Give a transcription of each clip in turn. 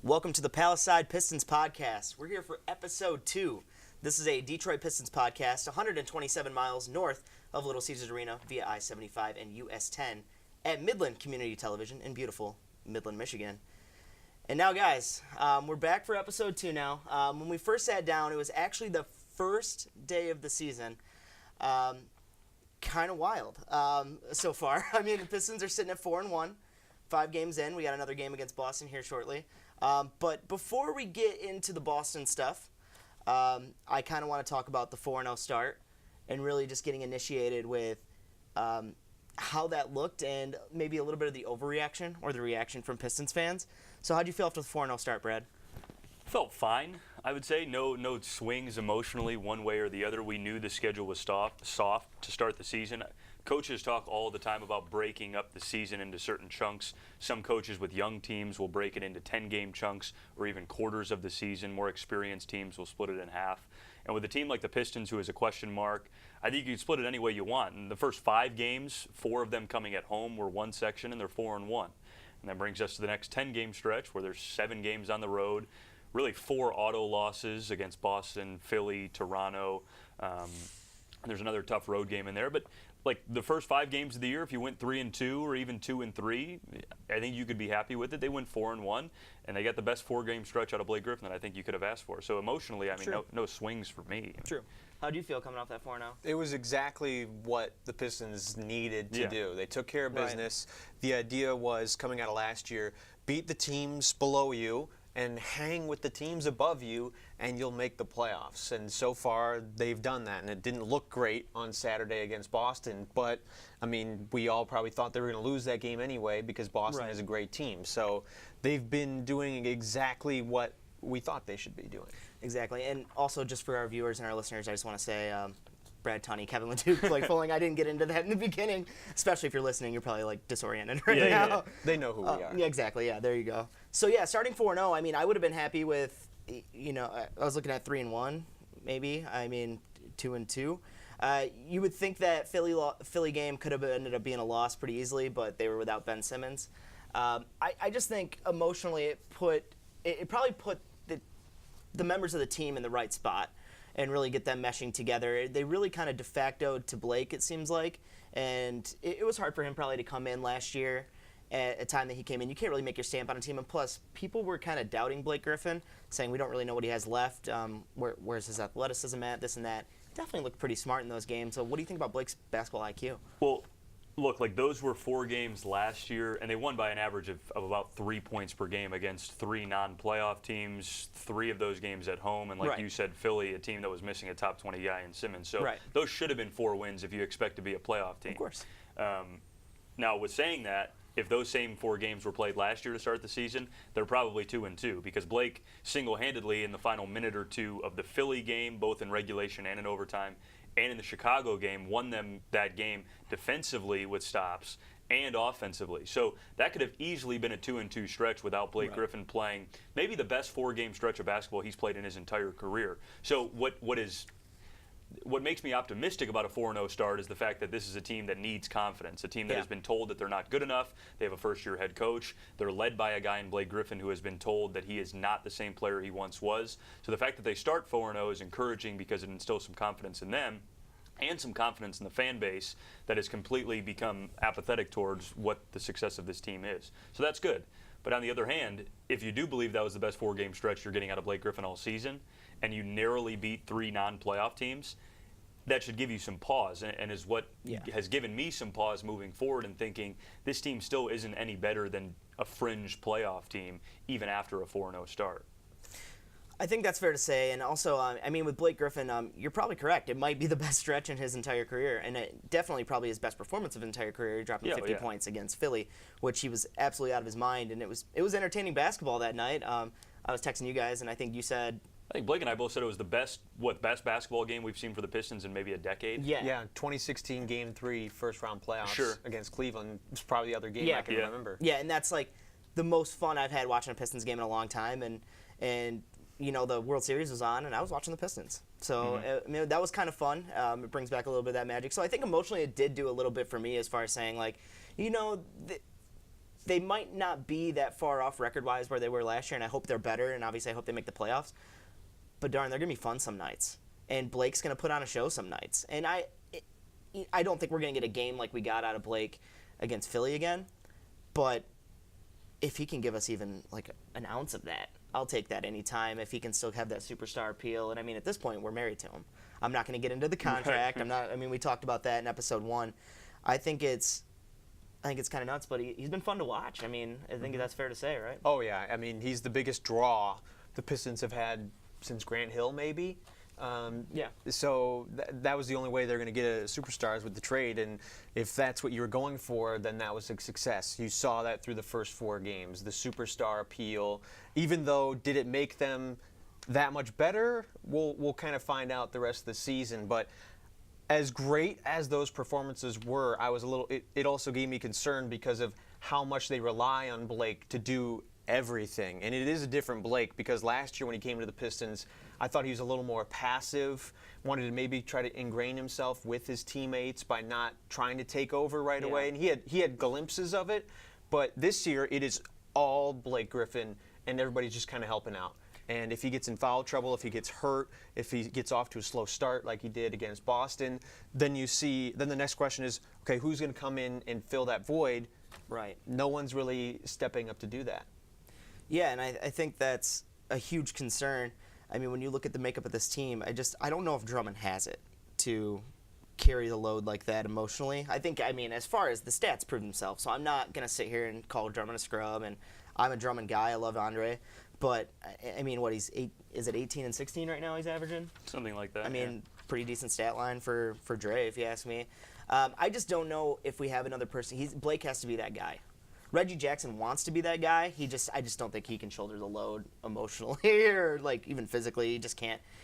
Welcome to the Palisade Pistons podcast. We're here for episode 2. This is a Detroit Pistons podcast, 127 miles north of Little Caesars Arena via I-75 and US 10 at Midland Community Television in beautiful Midland, Michigan. And now, guys, we're back for episode 2 now. When we first sat down, it was actually the first day of the season. Kind of wild so far. I mean, the Pistons are sitting at 4-1. 5 games in. We got another game against Boston here shortly. But before we get into the Boston stuff, I kind of want to talk about the 4-0 start and really just getting initiated with how that looked and maybe a little bit of the overreaction or the reaction from Pistons fans. So how'd you feel after the 4-0 start, Brad? Felt fine, I would say. No swings emotionally one way or the other. We knew the schedule was soft to start the season. Coaches talk all the time about breaking up the season into certain chunks. Some coaches with young teams will break it into 10-game chunks or even quarters of the season. More experienced teams will split it in half. And with a team like the Pistons, who is a question mark, I think you can split it any way you want. In the first 5 games, 4 of them coming at home were one section, and they're 4-1. And that brings us to the next 10-game stretch where there's 7 games on the road. Really 4 auto losses against Boston, Philly, Toronto. There's another tough road game in there. But like the first 5 games of the year, if you went 3-2 or even 2-3, I think you could be happy with it. They went 4-1, and they got the best 4-game stretch out of Blake Griffin that I think you could have asked for. So emotionally, I mean, no swings for me. True. How do you feel coming off that 4-0? It was exactly what the Pistons needed to do. They took care of business. Right. The idea was, coming out of last year, beat the teams below you and hang with the teams above you, and you'll make the playoffs. And so far, they've done that. And it didn't look great on Saturday against Boston, but, I mean, we all probably thought they were going to lose that game anyway because Boston is a great team. So they've been doing exactly what we thought they should be doing. Exactly. And also, just for our viewers and our listeners, I just want to say, Brad Tunney, Kevin LaDuke, Blake Froling, I didn't get into that in the beginning. Especially if you're listening, you're probably like disoriented right now. Yeah. They know who we are. Yeah, exactly. Yeah, there you go. So yeah, starting 4-0, I mean, I would have been happy with, I was looking at 3-1, maybe. I mean, 2-2. You would think that Philly game could have ended up being a loss pretty easily, but they were without Ben Simmons. I just think emotionally it probably put the members of the team in the right spot and really get them meshing together. They really kind of de factoed to Blake, it seems like, and it was hard for him probably to come in last year at a time that he came in. You can't really make your stamp on a team, and plus, people were kind of doubting Blake Griffin, saying we don't really know what he has left, where's his athleticism at, this and that. He definitely looked pretty smart in those games, so what do you think about Blake's basketball IQ? Well, look, like those were 4 games last year, and they won by an average of about 3 points per game against 3 non-playoff teams, 3 of those games at home, and like you said, Philly, a team that was missing a top 20 guy in Simmons. So those should have been 4 wins if you expect to be a playoff team. Of course. Now, with saying that, if those same 4 games were played last year to start the season, they're probably 2-2 because Blake single-handedly in the final minute or 2 of the Philly game, both in regulation and in overtime, and in the Chicago game, won them that game defensively with stops and offensively. So that could have easily been a 2-2 stretch without Blake Griffin playing maybe the best 4-game stretch of basketball he's played in his entire career. So what makes me optimistic about a 4-0 start is the fact that this is a team that needs confidence, a team that has been told that they're not good enough. They have a first-year head coach. They're led by a guy in Blake Griffin who has been told that he is not the same player he once was. So the fact that they start 4-0 is encouraging because it instills some confidence in them and some confidence in the fan base that has completely become apathetic towards what the success of this team is. So that's good. But on the other hand, if you do believe that was the best 4-game stretch you're getting out of Blake Griffin all season, and you narrowly beat 3 non-playoff teams, that should give you some pause, and is what has given me some pause moving forward and thinking this team still isn't any better than a fringe playoff team, even after a 4-0 start. I think that's fair to say, and also, I mean, with Blake Griffin, you're probably correct. It might be the best stretch in his entire career, and it definitely probably his best performance of his entire career, dropping 50 points against Philly, which he was absolutely out of his mind, and it was entertaining basketball that night. I was texting you guys, and I think you said, I think Blake and I both said it was the best basketball game we've seen for the Pistons in maybe a decade. Yeah, 2016 Game 3 first-round playoffs against Cleveland was probably the other game I can remember. Yeah, and that's like the most fun I've had watching a Pistons game in a long time, and you know, the World Series was on, and I was watching the Pistons. So I mean, that was kind of fun. It brings back a little bit of that magic. So I think emotionally it did do a little bit for me as far as saying, like, you know, they might not be that far off record-wise where they were last year, and I hope they're better, and obviously I hope they make the playoffs. But darn, they're going to be fun some nights. And Blake's going to put on a show some nights. And I don't think we're going to get a game like we got out of Blake against Philly again. But if he can give us even like an ounce of that, I'll take that anytime. If he can still have that superstar appeal. And I mean, at this point, we're married to him. I'm not going to get into the contract. We talked about that in episode 1. I think it's kind of nuts, but he's been fun to watch. I mean, I think that's fair to say, right? Oh, yeah. I mean, he's the biggest draw the Pistons have had since Grant Hill, maybe. So that was the only way they're going to get a superstar is with the trade. And if that's what you were going for, then that was a success. You saw that through the first 4 games, the superstar appeal. Even though, did it make them that much better? We'll kind of find out the rest of the season. But as great as those performances were, I was it also gave me concern because of how much they rely on Blake to do everything. And it is a different Blake because last year when he came to the Pistons, I thought he was a little more passive, wanted to maybe try to ingrain himself with his teammates by not trying to take over right away. And he had glimpses of it, but this year it is all Blake Griffin and everybody's just kind of helping out. And if he gets in foul trouble, if he gets hurt, if he gets off to a slow start like he did against Boston, then the next question is, okay, who's going to come in and fill that void? Right. No one's really stepping up to do that. Yeah, and I think that's a huge concern. I mean, when you look at the makeup of this team, I don't know if Drummond has it to carry the load like that emotionally. I mean, as far as the stats prove themselves, so I'm not going to sit here and call Drummond a scrub, and I'm a Drummond guy. I love Andre. But, I mean, is it 18 and 16 right now he's averaging? Something like that. I mean, pretty decent stat line for Dre, if you ask me. I just don't know if we have another person. Blake has to be that guy. Reggie Jackson wants to be that guy. I just don't think he can shoulder the load emotionally or like even physically.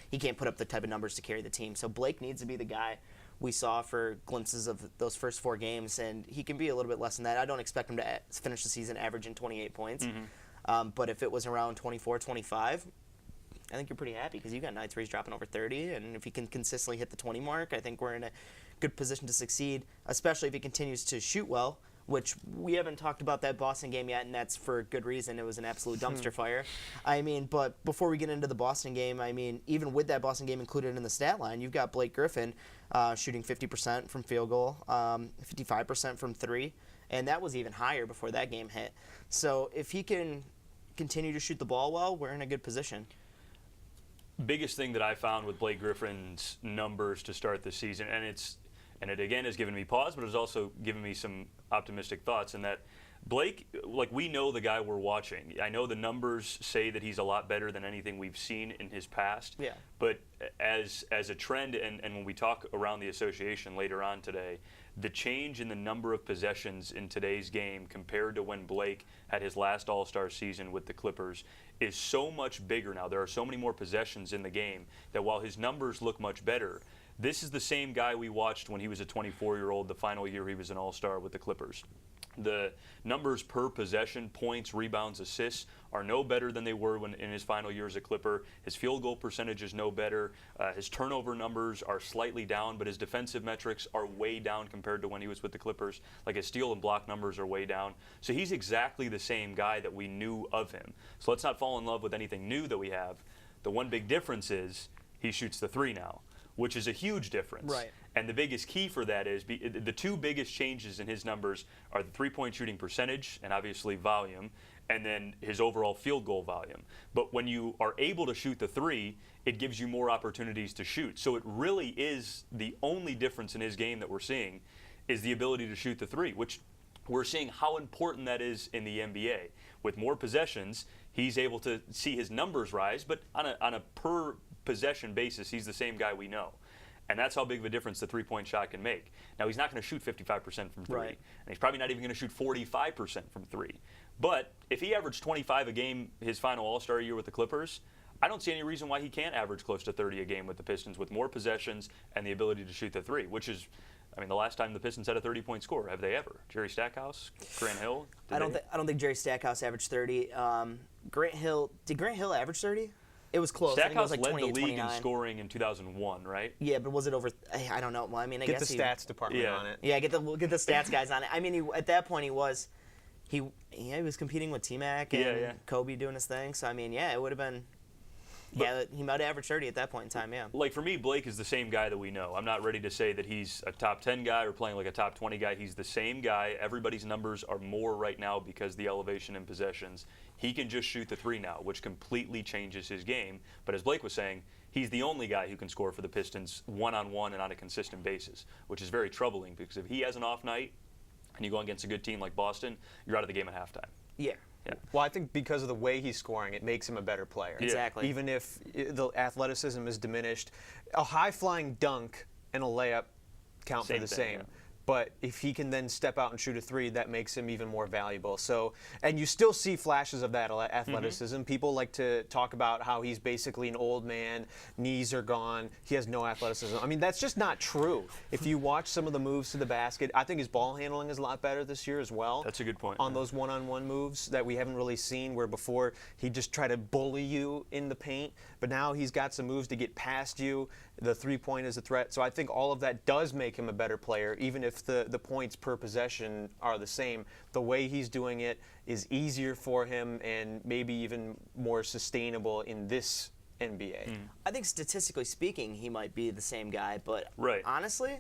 He can't put up the type of numbers to carry the team. So Blake needs to be the guy we saw for glimpses of those first 4 games, and he can be a little bit less than that. I don't expect him to finish the season averaging 28 points. But if it was around 24, 25, I think you're pretty happy because you got nights where he's dropping over 30, and if he can consistently hit the 20 mark, I think we're in a good position to succeed, especially if he continues to shoot well, which we haven't talked about that Boston game yet, and that's for good reason. It was an absolute dumpster fire. I mean, but before we get into the Boston game, I mean, even with that Boston game included in the stat line, you've got Blake Griffin shooting 50% from field goal, 55% from 3, and that was even higher before that game hit. So if he can continue to shoot the ball well, we're in a good position. Biggest thing that I found with Blake Griffin's numbers to start the season, and it again has given me pause, but it's also given me some optimistic thoughts in that Blake, like we know the guy we're watching. I know the numbers say that he's a lot better than anything we've seen in his past. Yeah. But as a trend, and when we talk around the association later on today, the change in the number of possessions in today's game compared to when Blake had his last All-Star season with the Clippers is so much bigger now. There are so many more possessions in the game that while his numbers look much better, this is the same guy we watched when he was a 24-year-old, the final year he was an All-Star with the Clippers. The numbers per possession, points, rebounds, assists, are no better than they were when in his final year as a Clipper. His field goal percentage is no better. His turnover numbers are slightly down, but his defensive metrics are way down compared to when he was with the Clippers. Like his steal and block numbers are way down. So he's exactly the same guy that we knew of him. So let's not fall in love with anything new that we have. The one big difference is he shoots the 3 now, which is a huge difference. Right. And the biggest key for that is the 2 biggest changes in his numbers are the 3-point shooting percentage and obviously volume, and then his overall field goal volume. But when you are able to shoot the 3, it gives you more opportunities to shoot. So it really is the only difference in his game that we're seeing is the ability to shoot the 3, which we're seeing how important that is in the NBA. With more possessions, he's able to see his numbers rise, but on a per possession basis, he's the same guy we know. And that's how big of a difference the 3-point shot can make. Now, he's not going to shoot 55% from 3, right, and he's probably not even going to shoot 45% from 3. But if he averaged 25 a game his final All-Star year with the Clippers, I don't see any reason why he can't average close to 30 a game with the Pistons with more possessions and the ability to shoot the 3, which is, I mean, the last time the Pistons had a 30-point score, have they ever? Jerry Stackhouse? Grant Hill? I don't think Jerry Stackhouse averaged 30. Did Grant Hill average 30? It was close. Stackhouse I think it was like led the league 29. in scoring in 2001, right? Yeah, but was it over? I don't know. Well, I mean, I Get guess the stats department on it. Yeah, get the stats guys on it. I mean, at that point he was he was competing with T-Mac and Kobe doing his thing. So, I mean, yeah, it would have been – he might have averaged 30 at that point in time, yeah. Like, for me, Blake is the same guy that we know. I'm not ready to say that he's a top 10 guy or playing like a top 20 guy. He's the same guy. Everybody's numbers are more right now because the elevation in possessions. He can just shoot the three now, which completely changes his game. But as Blake was saying, he's the only guy who can score for the Pistons one-on-one and on a consistent basis, which is very troubling because if he has an off night and you go against a good team like Boston, you're out of the game at halftime. Yeah. Yeah. Well, I think because of the way he's scoring, it makes him a better player. Exactly. Even if the athleticism is diminished, a high-flying dunk and a layup count for the same. Yeah. But if he can then step out and shoot a three, that makes him even more valuable. So, and you still see flashes of that athleticism. People like to talk about how he's basically an old man, knees are gone, he has no athleticism. I mean, that's just not true. If you watch some of the moves to the basket, I think his ball handling is a lot better this year as well. That's a good point. On those one-on-one moves that we haven't really seen, where before he'd just try to bully you in the paint, but now he's got some moves to get past you. The three-point is a threat. So I think all of that does make him a better player, even if the points per possession are the same. The way he's doing it is easier for him and maybe even more sustainable in this NBA. I think statistically speaking, he might be the same guy, but right. honestly,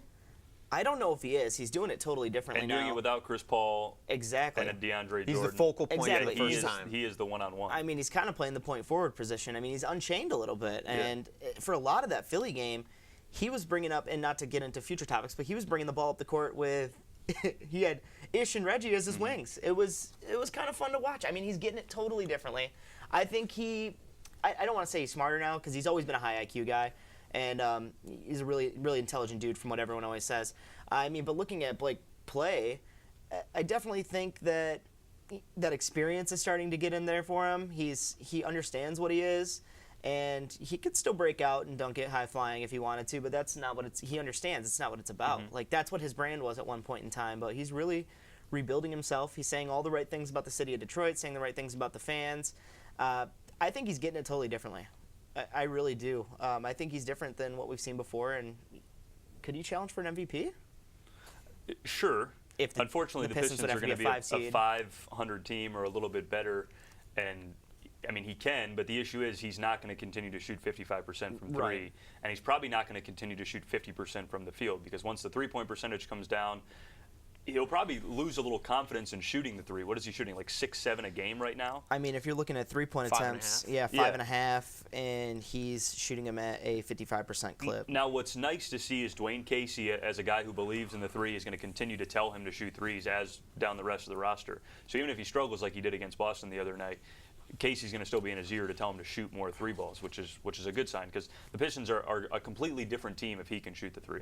I don't know if he is. He's doing it totally differently and now. doing it without Chris Paul exactly. and a DeAndre Jordan. He's the focal point exactly. the first time. He is the one-on-one. I mean, he's kind of playing the point forward position. I mean, he's unchained a little bit. And for a lot of that Philly game, he was bringing up, and not to get into future topics, but he was bringing the ball up the court with he had Ish and Reggie as his wings. It was kind of fun to watch. I mean, he's getting it totally differently. I think I don't want to say he's smarter now because he's always been a high IQ guy. And he's a really, really intelligent dude from what everyone always says. I mean, but looking at Blake play, I definitely think that experience is starting to get in there for him. He understands what he is, and he could still break out and dunk it high flying if he wanted to, but that's not what he understands. It's not what it's about. Like, that's what his brand was at one point in time, but he's really rebuilding himself. He's saying all the right things about the city of Detroit, saying the right things about the fans. I think he's getting it totally differently. I really do. I think he's different than what we've seen before. And could he challenge for an MVP? Sure. Unfortunately, the Pistons are going to be a 500 team or a little bit better. And, I mean, he can, but the issue is he's not going to continue to shoot 55% from three. Right. And he's probably not going to continue to shoot 50% from the field because once the three-point percentage comes down, he'll probably lose a little confidence in shooting the three. What is he shooting, like 6-7 a game right now? I mean, if you're looking at three-point attempts, 5.5, and he's shooting them at a 55% clip. Now, what's nice to see is Dwayne Casey, as a guy who believes in the three, is going to continue to tell him to shoot threes as down the rest of the roster. So even if he struggles like he did against Boston the other night, Casey's going to still be in his ear to tell him to shoot more three balls, which is a good sign because the Pistons are a completely different team if he can shoot the three.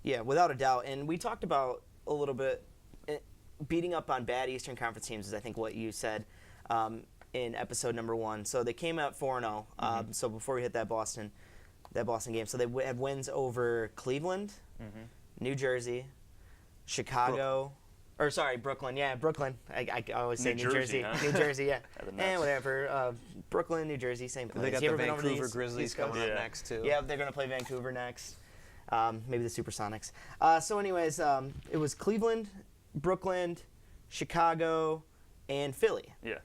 Yeah, without a doubt. And we talked about a little bit beating up on bad Eastern Conference teams is I think what you said in episode number 1. So they came out 4-0. So before we hit that Boston game, so they had wins over Cleveland, New Jersey, Chicago, Brooklyn. Yeah, Brooklyn. I always say New Jersey. Huh? New Jersey, yeah. And whatever. Brooklyn, New Jersey, same place. They got the Vancouver Grizzlies coming up next too. Yeah, they're going to play Vancouver next. Maybe the Supersonics. So anyways, it was Cleveland, Brooklyn, Chicago, and Philly. Yeah.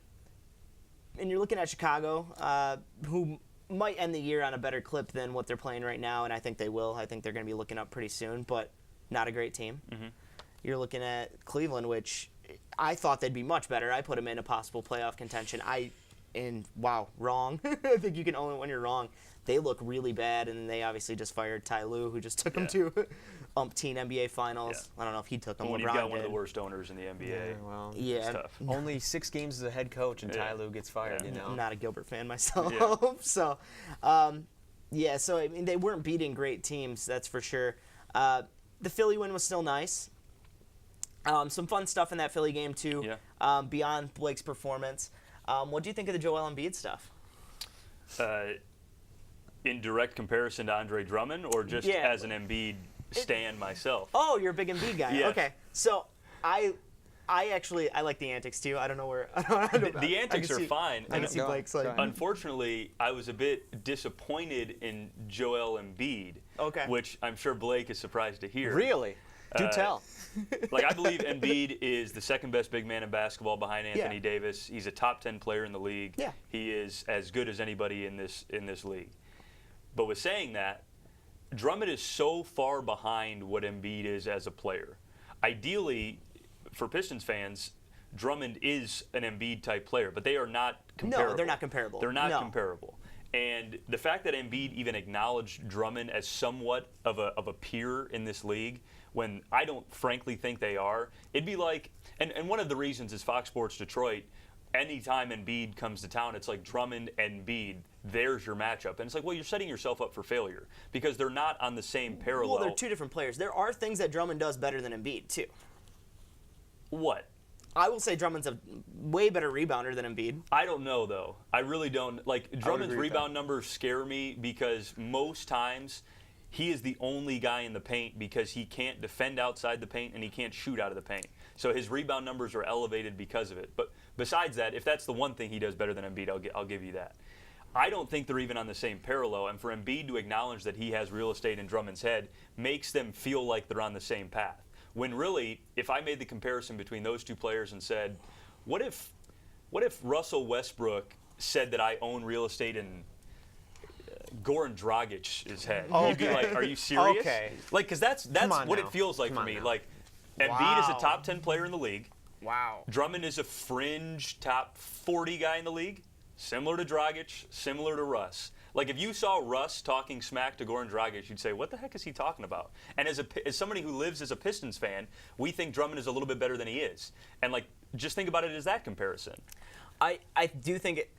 And you're looking at Chicago, who might end the year on a better clip than what they're playing right now, and I think they will. I think they're going to be looking up pretty soon, but not a great team. You're looking at Cleveland, which I thought they'd be much better. I put them in a possible playoff contention. Wow, wrong. I think you can own it when you're wrong. They look really bad, and they obviously just fired Ty Lue, who just took them to umpteen NBA Finals. I don't know if he took them. When LeBron you've got one did. of the worst owners in the NBA, it's tough. Only 6 games as a head coach, and Ty Lue gets fired. You know, I'm not a Gilbert fan myself, so So I mean, they weren't beating great teams, that's for sure. The Philly win was still nice. Some fun stuff in that Philly game too. Beyond Blake's performance, what do you think of the Joel Embiid stuff? In direct comparison to Andre Drummond, or just as an Embiid stan myself? Oh, you're a big Embiid guy. Yeah. Okay, so I like the antics too. I don't know where. The antics are fine. I can see Blake's like. Unfortunately, I was a bit disappointed in Joel Embiid. Okay. Which I'm sure Blake is surprised to hear. Really? Do tell. Like, I believe Embiid is the second best big man in basketball behind Anthony Davis. He's a top 10 player in the league. Yeah. He is as good as anybody in this league. But with saying that, Drummond is so far behind what Embiid is as a player. Ideally, for Pistons fans, Drummond is an Embiid-type player, but they are not comparable. No, they're not comparable. They're not comparable. And the fact that Embiid even acknowledged Drummond as somewhat of a peer in this league, when I don't frankly think they are, it'd be like, and one of the reasons is Fox Sports Detroit, anytime Embiid comes to town, it's like Drummond and Embiid, there's your matchup. And it's like, well, you're setting yourself up for failure because they're not on the same parallel. Well, they're two different players. There are things that Drummond does better than Embiid, too. What? I will say Drummond's a way better rebounder than Embiid. I don't know, though. I really don't. Like, Drummond's rebound numbers scare me because most times he is the only guy in the paint because he can't defend outside the paint and he can't shoot out of the paint. So his rebound numbers are elevated because of it. But besides that, if that's the one thing he does better than Embiid, I'll give you that. I don't think they're even on the same parallel, and for Embiid to acknowledge that he has real estate in Drummond's head makes them feel like they're on the same path. When really, if I made the comparison between those two players and said, what if Russell Westbrook said that I own real estate in Goran Dragic's head? Okay. You'd be like, are you serious? Okay. Like, because that's what it feels like for me. Like, Embiid is a top 10 player in the league. Wow. Drummond is a fringe top 40 guy in the league, similar to Dragic, similar to Russ. Like, if you saw Russ talking smack to Goran Dragic, you'd say, what the heck is he talking about? And as somebody who lives as a Pistons fan, we think Drummond is a little bit better than he is. And, like, just think about it as that comparison. I do think it.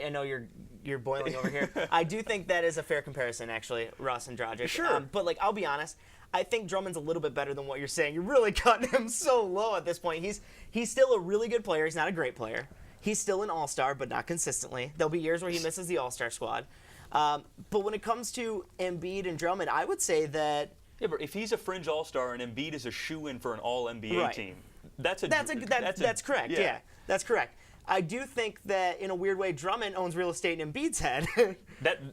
I know you're boiling over here. I do think that is a fair comparison, actually, Russ and Dragic. Sure. But, like, I'll be honest. I think Drummond's a little bit better than what you're saying. You're really cutting him so low at this point. He's still a really good player. He's not a great player. He's still an all-star, but not consistently. There'll be years where he misses the all-star squad. But when it comes to Embiid and Drummond, I would say that. Yeah, but if he's a fringe all-star and Embiid is a shoe-in for an all-NBA team, that's correct. Yeah, that's correct. I do think that in a weird way, Drummond owns real estate in Embiid's head.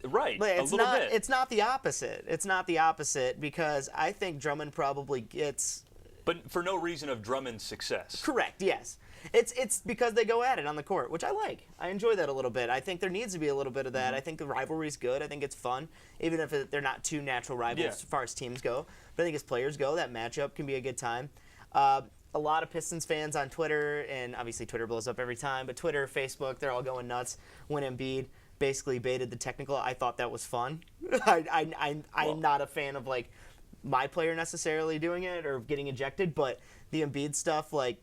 Right, But a little bit. It's not the opposite. It's not the opposite because I think Drummond probably gets. But for no reason of Drummond's success. Correct. Yes. It's because they go at it on the court, which I like. I enjoy that a little bit. I think there needs to be a little bit of that. I think the rivalry's good. I think it's fun, even if they're not two natural rivals as far as teams go. But I think as players go, that matchup can be a good time. A lot of Pistons fans on Twitter, and obviously Twitter blows up every time, but Twitter, Facebook, they're all going nuts when Embiid basically baited the technical. I thought that was fun. I'm not a fan of, like, my player necessarily doing it or getting ejected, but the Embiid stuff, like,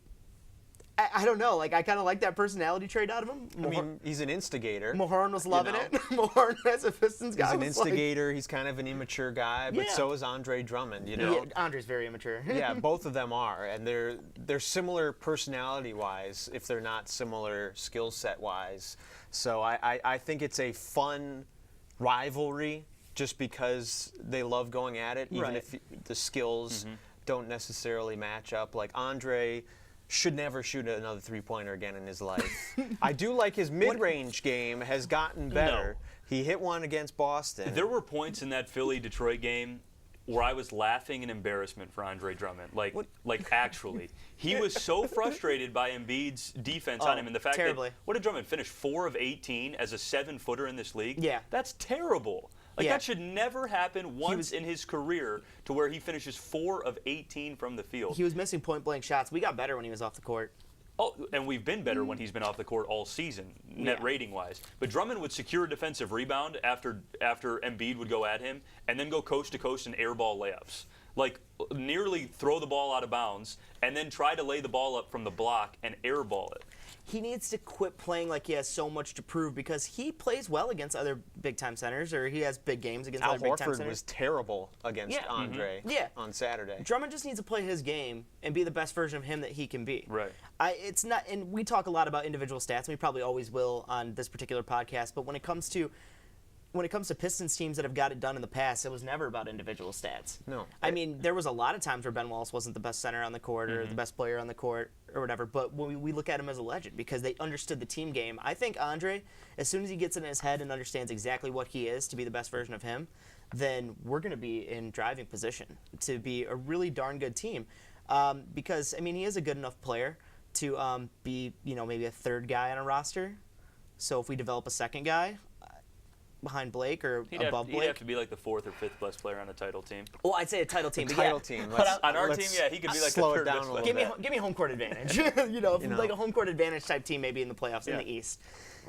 I don't know. Like, I kind of like that personality trait out of him. I mean, he's an instigator. Mahorn was loving it. Mahorn as a Pistons guy. He's an instigator. He's kind of an immature guy, but so is Andre Drummond. You know, Andre's very immature. Yeah, both of them are, and they're similar personality-wise, if they're not similar skill set-wise. So I think it's a fun rivalry, just because they love going at it, even if the skills don't necessarily match up. Like Andre should never shoot another three-pointer again in his life. I do like his mid-range game has gotten better. No. He hit one against Boston. There were points in that Philly-Detroit game where I was laughing in embarrassment for Andre Drummond. Like actually. He was so frustrated by Embiid's defense on him and the fact that, what did Drummond finish, 4 of 18 as a 7-footer in this league? Yeah. That's terrible. Like, that should never happen once in his career to where he finishes 4 of 18 from the field. He was missing point-blank shots. We got better when he was off the court. Oh, and we've been better when he's been off the court all season, net rating-wise. But Drummond would secure a defensive rebound after Embiid would go at him and then go coast-to-coast and airball layups. Like, nearly throw the ball out of bounds and then try to lay the ball up from the block and airball it. He needs to quit playing like he has so much to prove because he plays well against other big-time centers, or he has big games against other big-time centers. Al Horford was terrible against Andre on Saturday. Drummond just needs to play his game and be the best version of him that he can be. Right. It's not, and we talk a lot about individual stats, and we probably always will on this particular podcast, but when it comes to when it comes to Pistons teams that have got it done in the past, it was never about individual stats. No. I mean, there was a lot of times where Ben Wallace wasn't the best center on the court or the best player on the court or whatever, but when we look at him as a legend because they understood the team game. I think Andre, as soon as he gets in his head and understands exactly what he is to be the best version of him, then we're going to be in driving position to be a really darn good team. Because, I mean, he is a good enough player to be, maybe a third guy on a roster. So if we develop a second guy behind Blake or above Blake. He'd have to be like the 4th or 5th best player on a title team. Well, I'd say a title team. Team. On our team, yeah, he could be like the 3rd best player. Give me home court advantage. Like a home court advantage type team maybe in the playoffs in the East.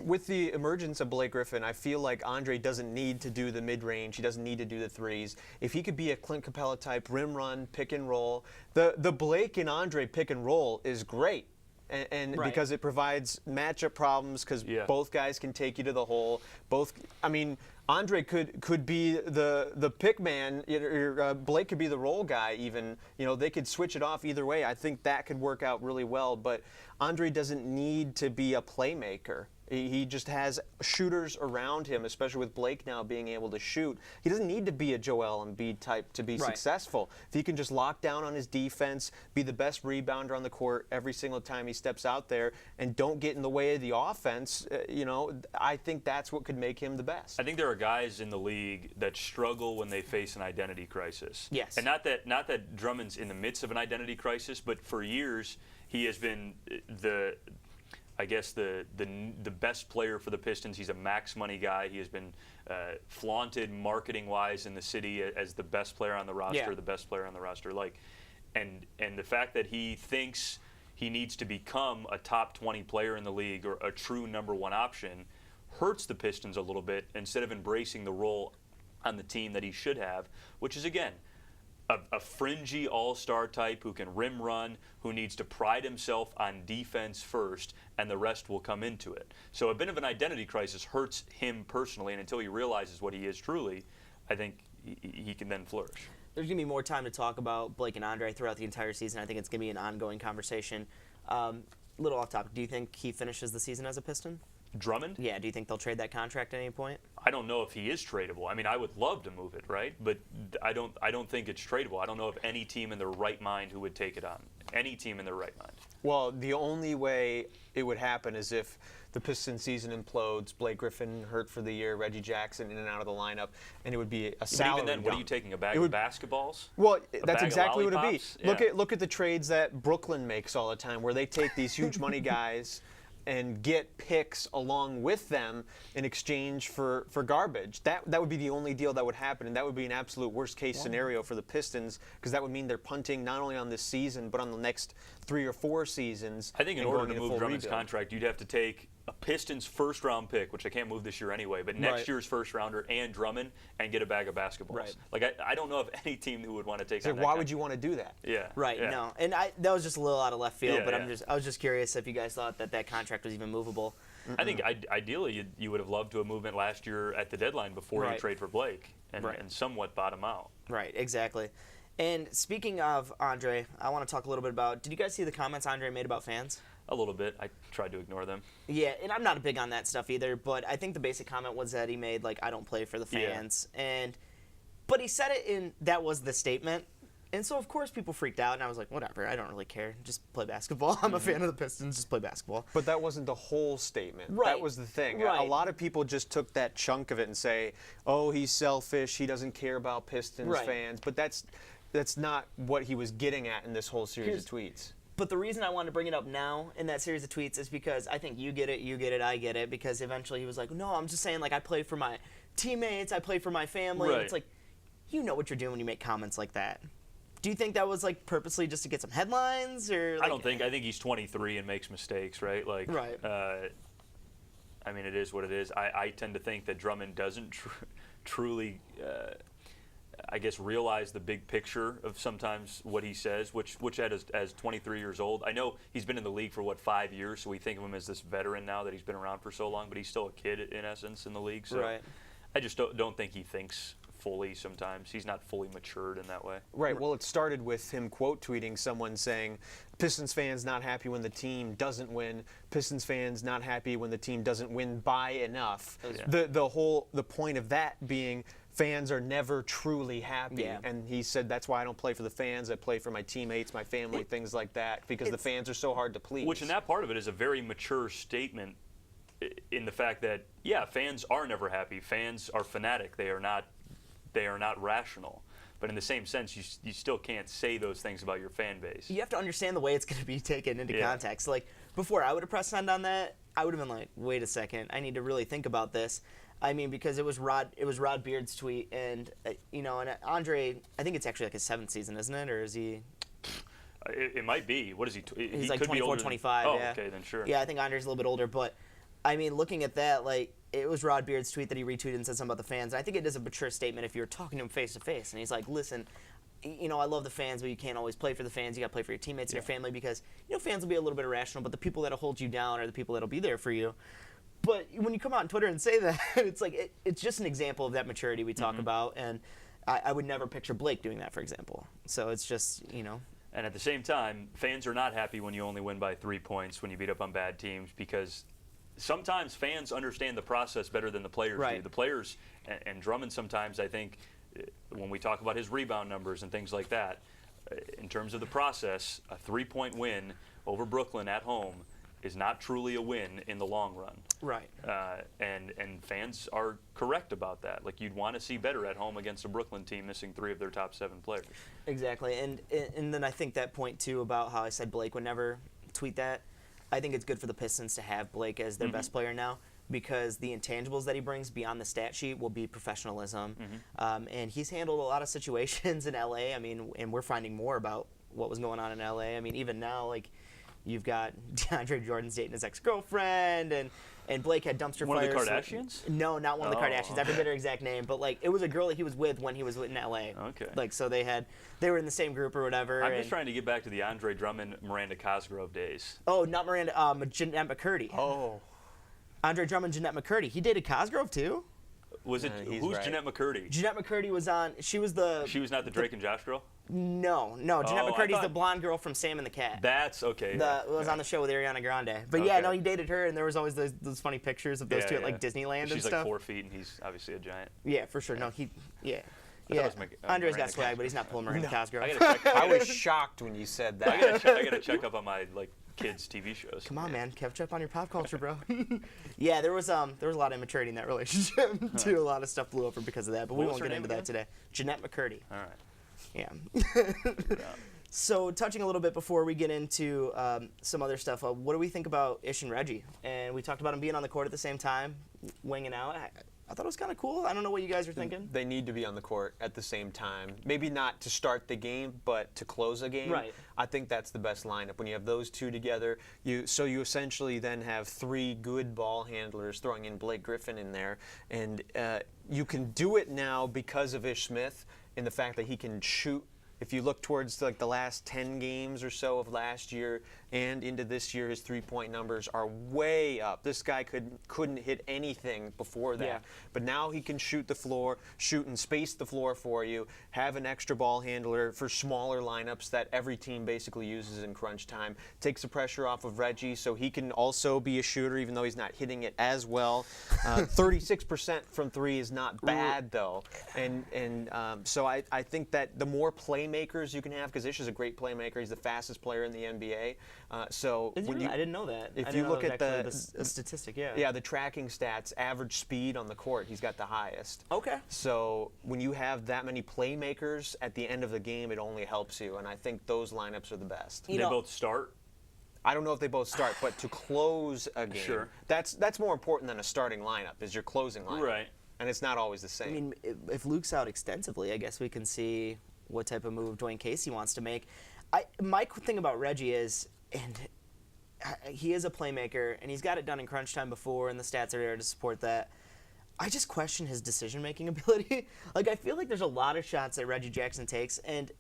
With the emergence of Blake Griffin, I feel like Andre doesn't need to do the mid-range. He doesn't need to do the threes. If he could be a Clint Capella type rim run, pick and roll, the Blake and Andre pick and roll is great. And because it provides matchup problems because both guys can take you to the hole. Andre could be the pick man, or Blake could be the roll guy even. They could switch it off either way. I think that could work out really well. But Andre doesn't need to be a playmaker. He just has shooters around him, especially with Blake now being able to shoot. He doesn't need to be a Joel Embiid type to be successful. If he can just lock down on his defense, be the best rebounder on the court every single time he steps out there, and don't get in the way of the offense, I think that's what could make him the best. I think there are guys in the league that struggle when they face an identity crisis. Yes. And not that Drummond's in the midst of an identity crisis, but for years he has been the best player for the Pistons. He's a max money guy. He has been flaunted marketing-wise in the city as the best player on the roster, the best player on the roster. And the fact that he thinks he needs to become a top 20 player in the league or a true number one option hurts the Pistons a little bit instead of embracing the role on the team that he should have, which is, again, a fringy all-star type who can rim run, who needs to pride himself on defense first, and the rest will come into it. So a bit of an identity crisis hurts him personally, and until he realizes what he is truly, I think he can then flourish. There's going to be more time to talk about Blake and Andre throughout the entire season. I think it's going to be an ongoing conversation. Little off topic, do you think he finishes the season as a Piston? Drummond? Yeah, do you think they'll trade that contract at any point? I don't know if he is tradable. I mean, I would love to move it, right? But I don't think it's tradable. I don't know of any team in their right mind who would take it on. Any team in their right mind. Well, the only way it would happen is if the Pistons season implodes, Blake Griffin hurt for the year, Reggie Jackson in and out of the lineup, and it would be a salary But even then, dump. what are you taking, a bag of basketballs? Well, A that's bag exactly of what it'd be. lollipops? Yeah. Look at the trades that Brooklyn makes all the time, where they take these huge money guys and get picks along with them in exchange for garbage. That would be the only deal that would happen, and that would be an absolute worst-case scenario for the Pistons, because that would mean they're punting not only on this season, but on the next 3 or 4 seasons. I think in order to move Drummond's contract, you'd have to take a Pistons first-round pick, which I can't move this year anyway, but next year's first-rounder and Drummond, and get a bag of basketballs. Right. Like, I don't know of any team who would want to take on that. Why would you want to do that? Yeah. Right, yeah. no. And that was just a little out of left field, Yeah, but yeah. I was just curious if you guys thought that contract was even movable. I think ideally you would have loved to have movement last year at the deadline before you trade for Blake and somewhat bottom out. Right, exactly. And speaking of Andre, I want to talk a little bit about, did you guys see the comments Andre made about fans? A little bit. I tried to ignore them. Yeah, and I'm not big on that stuff either, but I think the basic comment was that he made, like, I don't play for the fans. Yeah. But he said it in, that was the statement. And so, of course, people freaked out, and I was like, whatever, I don't really care. Just play basketball. I'm a fan of the Pistons. Just play basketball. But that wasn't the whole statement. Right. That was the thing. Right. A lot of people just took that chunk of it and say, oh, he's selfish. He doesn't care about Pistons fans. But that's not what he was getting at in this whole series of tweets. But the reason I wanted to bring it up now in that series of tweets is because I think you get it, I get it, because eventually he was like, no, I'm just saying, like, I play for my teammates, I play for my family. Right. And it's like, you know what you're doing when you make comments like that. Do you think that was, like, purposely just to get some headlines? Or like, I don't think. I think he's 23 and makes mistakes, right? Like, right. I mean, it is what it is. I tend to think that Drummond doesn't truly, I guess, realize the big picture of sometimes what he says, which as 23 years old. I know he's been in the league for, 5 years, so we think of him as this veteran now that he's been around for so long, but he's still a kid in essence in the league. So right. I just don't think he thinks fully sometimes. He's not fully matured in that way. Right. Well, it started with him quote tweeting someone saying, Pistons fans not happy when the team doesn't win. Pistons fans not happy when the team doesn't win by enough. Yeah. The point of that being fans are never truly happy. Yeah. And he said that's why I don't play for the fans. I play for my teammates, my family, things like that, because the fans are so hard to please. Which in that part of it is a very mature statement in the fact that, yeah, fans are never happy. Fans are fanatic. They are not rational. But in the same sense, you still can't say those things about your fan base. You have to understand the way it's going to be taken into context. Like, before I would have pressed send on that, I would have been like, wait a second, I need to really think about this. I mean, because it was Rod Beard's tweet, and and Andre, I think it's actually like his 7th season, isn't it? Or is he? It might be. What is he? He's like could 24, be older 25. Oh, yeah. okay, then sure. Yeah, I think Andre's a little bit older, but I mean, looking at that, like, it was Rod Beard's tweet that he retweeted and said something about the fans. And I think it is a mature statement if you're talking to him face to face, and he's like, listen, I love the fans, but you can't always play for the fans. You got to play for your teammates and your family, because fans will be a little bit irrational, but the people that'll hold you down are the people that'll be there for you. But when you come out on Twitter and say that, it's like it's just an example of that maturity we talk about, and I would never picture Blake doing that, for example. So it's just, And at the same time, fans are not happy when you only win by 3 points, when you beat up on bad teams, because sometimes fans understand the process better than the players do. The players, and Drummond sometimes, I think, when we talk about his rebound numbers and things like that, in terms of the process, a 3-point win over Brooklyn at home is not truly a win in the long run. Right. And fans are correct about that. Like, you'd want to see better at home against a Brooklyn team missing 3 of their top 7 players. Exactly. And then I think that point, too, about how I said Blake would never tweet that, I think it's good for the Pistons to have Blake as their best player now, because the intangibles that he brings beyond the stat sheet will be professionalism. And he's handled a lot of situations in L.A. I mean, and we're finding more about what was going on in L.A. I mean, even now, like, you've got DeAndre Jordan's dating his ex-girlfriend, and Blake had dumpster fires. One of the Kardashians? No, not one of the Kardashians. I forget her exact name, but like it was a girl that he was with when he was in LA. Okay. Like, so they were in the same group or whatever. I'm just trying to get back to the Andre Drummond, Miranda Cosgrove days. Oh, not Miranda, Jeanette McCurdy. Oh. Andre Drummond, Jeanette McCurdy. He dated Cosgrove too? Was it? Who's right. Jeanette McCurdy? Jeanette McCurdy was on. She was not the Drake and Josh girl? No. Jeanette Oh, McCurdy's the blonde girl from Sam and the Cat. That's okay. Was on the show with Ariana Grande. But Okay. he dated her, and there was always those funny pictures of those two at like Disneyland and She's stuff. like 4 feet, and he's obviously a giant. Yeah, for sure. No, yeah. thought it was Andre's Miranda got swag, Cosgrove. but he's not pulling Miranda Cosgrove. I gotta check. I was shocked when you said that. I gotta check up on my kids' TV shows. Come on, man, catch up on your pop culture, bro. Yeah, there was a lot of immaturity in that relationship too. A lot of stuff blew over because of that, but we What was won't her get name into that again? today. Jeanette McCurdy. All right. Yeah. So, touching a little bit before we get into some other stuff, what do we think about Ish and Reggie? And we talked about them being on the court at the same time, winging out. I thought it was kind of cool. I don't know what you guys are thinking. They need to be on the court at the same time. Maybe not to start the game, but to close a game. Right. I think that's the best lineup. When you have those two together, you essentially then have 3 good ball handlers, throwing in Blake Griffin in there. And you can do it now because of Ish Smith in the fact that he can shoot. If you look towards like the last 10 games or so of last year and into this year, his 3-point numbers are way up. This guy couldn't hit anything before that. Yeah. But now he can shoot and space the floor for you, have an extra ball handler for smaller lineups that every team basically uses in crunch time. Takes the pressure off of Reggie so he can also be a shooter even though he's not hitting it as well. 36% from 3 is not bad though. So I think that the more playmakers you can have, because Ish is a great playmaker, he's the fastest player in the NBA. I didn't know that. If I you didn't look know at that was actually a statistic, yeah, the tracking stats, average speed on the court, he's got the highest. Okay. So when you have that many playmakers at the end of the game, it only helps you, and I think those lineups are the best. They both start? I don't know if they both start, but to close a game, Sure. that's more important than a starting lineup, is your closing lineup. Right. And it's not always the same. I mean, if Luke's out extensively, I guess we can see what type of move Dwayne Casey wants to make. My thing about Reggie is, and he is a playmaker, and he's got it done in crunch time before, and the stats are there to support that. I just question his decision-making ability. Like, I feel like there's a lot of shots that Reggie Jackson takes, and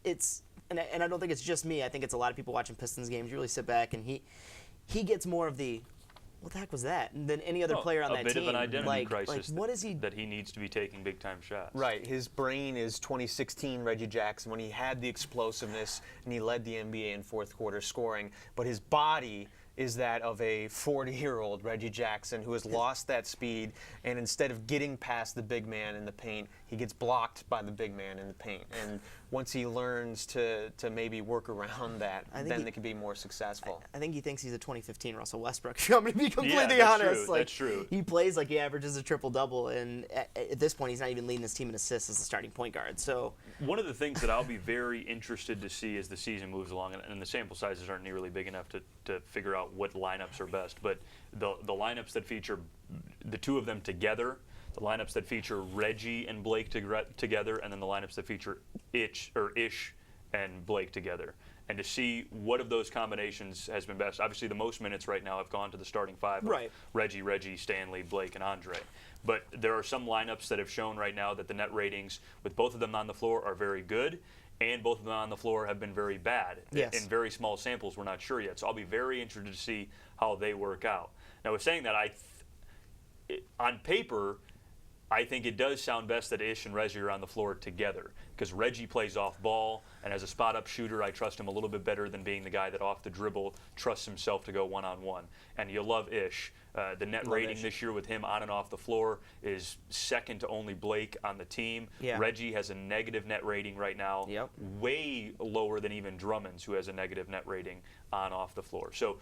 I don't think it's just me. I think it's a lot of people watching Pistons games. You really sit back, and he gets more of the what the heck was that? And then any other player on that team. A bit of an identity crisis what is he? that he needs to be taking big-time shots. Right. His brain is 2016 Reggie Jackson when he had the explosiveness and he led the NBA in fourth quarter scoring. But his body is that of a 40-year-old Reggie Jackson who has lost that speed, and instead of getting past the big man in the paint, he gets blocked by the big man in the paint. And once he learns to maybe work around that, then they can be more successful. I think he thinks he's a 2015 Russell Westbrook. I'm going to be completely that's honest. True. That's true. He plays like he averages a triple-double, and at this point, he's not even leading his team in assists as a starting point guard. So one of the things that I'll be very interested to see as the season moves along, and the sample sizes aren't nearly big enough to figure out what lineups are best, but the lineups that feature the two of them together, the lineups that feature Reggie and Blake together, and then the lineups that feature Ish and Blake together. And to see what of those combinations has been best. Obviously, the most minutes right now have gone to the starting five of Reggie, Stanley, Blake, and Andre. But there are some lineups that have shown right now that the net ratings with both of them on the floor are very good, and both of them on the floor have been very bad. Yes. In very small samples, we're not sure yet. So I'll be very interested to see how they work out. Now, with saying that, on paper, I think it does sound best that Ish and Reggie are on the floor together, because Reggie plays off ball, and as a spot-up shooter, I trust him a little bit better than being the guy that off the dribble trusts himself to go one-on-one. And you love Ish. The net rating this year with him on and off the floor is second to only Blake on the team. Yeah. Reggie has a negative net rating right now, way lower than even Drummonds, who has a negative net rating on off the floor. So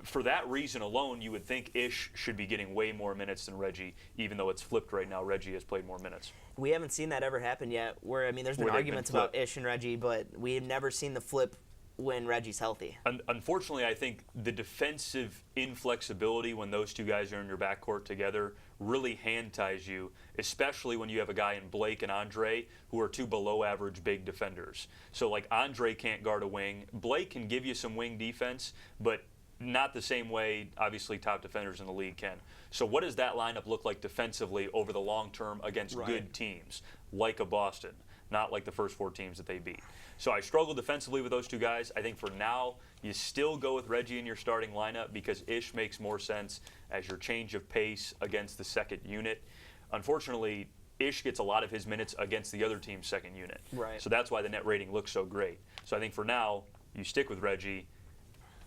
for that reason alone, you would think Ish should be getting way more minutes than Reggie, even though it's flipped right now. Reggie has played more minutes. We haven't seen that ever happen yet, where there's been arguments about Ish and Reggie, but we've never seen the flip when Reggie's healthy. Unfortunately, I think the defensive inflexibility when those two guys are in your backcourt together really hand ties you, especially when you have a guy in Blake and Andre who are two below average big defenders. So like Andre can't guard a wing. Blake can give you some wing defense, but not the same way, obviously, top defenders in the league can. So what does that lineup look like defensively over the long term against good teams, like a Boston, not like the first four teams that they beat? So I struggle defensively with those two guys. I think for now, you still go with Reggie in your starting lineup because Ish makes more sense as your change of pace against the second unit. Unfortunately, Ish gets a lot of his minutes against the other team's second unit. Right. So that's why the net rating looks so great. So I think for now, you stick with Reggie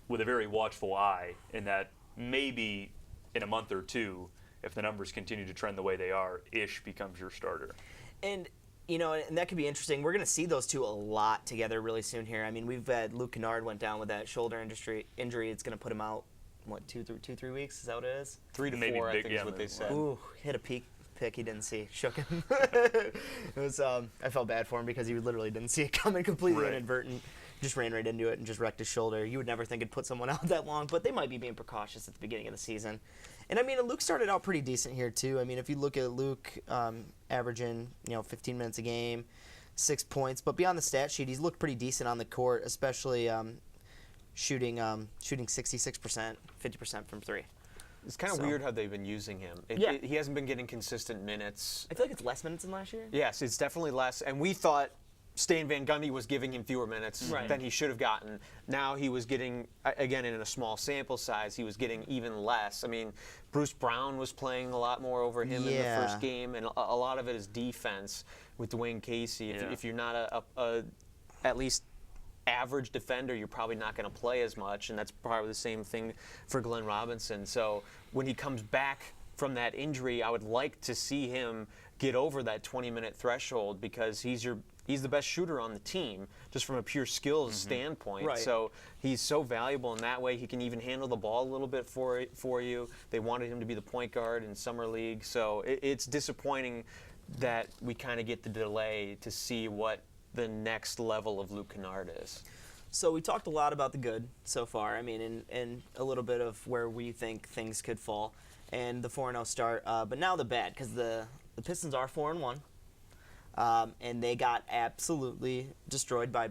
with a very watchful eye in that maybe in a month or two, if the numbers continue to trend the way they are, Ish becomes your starter. And and that could be interesting. We're going to see those two a lot together really soon here. I mean, we've had Luke Kennard went down with that shoulder injury. It's going to put him out, 3 weeks? Is that what it is? 3 to 4, I think is what they said. Ooh, hit a pick he didn't see. Shook him. It was. I felt bad for him because he literally didn't see it coming, completely inadvertent. Just ran right into it and just wrecked his shoulder. You would never think it'd put someone out that long, but they might be being precautious at the beginning of the season. And I mean, Luke started out pretty decent here too. I mean, if you look at Luke averaging 15 minutes a game, 6 points, but beyond the stat sheet, he's looked pretty decent on the court, especially shooting 66%, 50% from three. It's kind of weird how they've been using him. He hasn't been getting consistent minutes. I feel like it's less minutes than last year. Yes, it's definitely less. And we thought Stan Van Gundy was giving him fewer minutes than he should have gotten. Now he was getting, again, in a small sample size, he was getting even less. I mean, Bruce Brown was playing a lot more over him in the first game, and a lot of it is defense with Dwayne Casey. If you're not a at least average defender, you're probably not going to play as much, and that's probably the same thing for Glenn Robinson. So when he comes back from that injury, I would like to see him get over that 20-minute threshold because he's the best shooter on the team, just from a pure skills standpoint. Right. So he's so valuable in that way. He can even handle the ball a little bit for you. They wanted him to be the point guard in Summer League. So it's disappointing that we kind of get the delay to see what the next level of Luke Kennard is. So we talked a lot about the good so far. I mean, and a little bit of where we think things could fall, and the 4-0 start. But now the bad, because the Pistons are 4-1. And they got absolutely destroyed by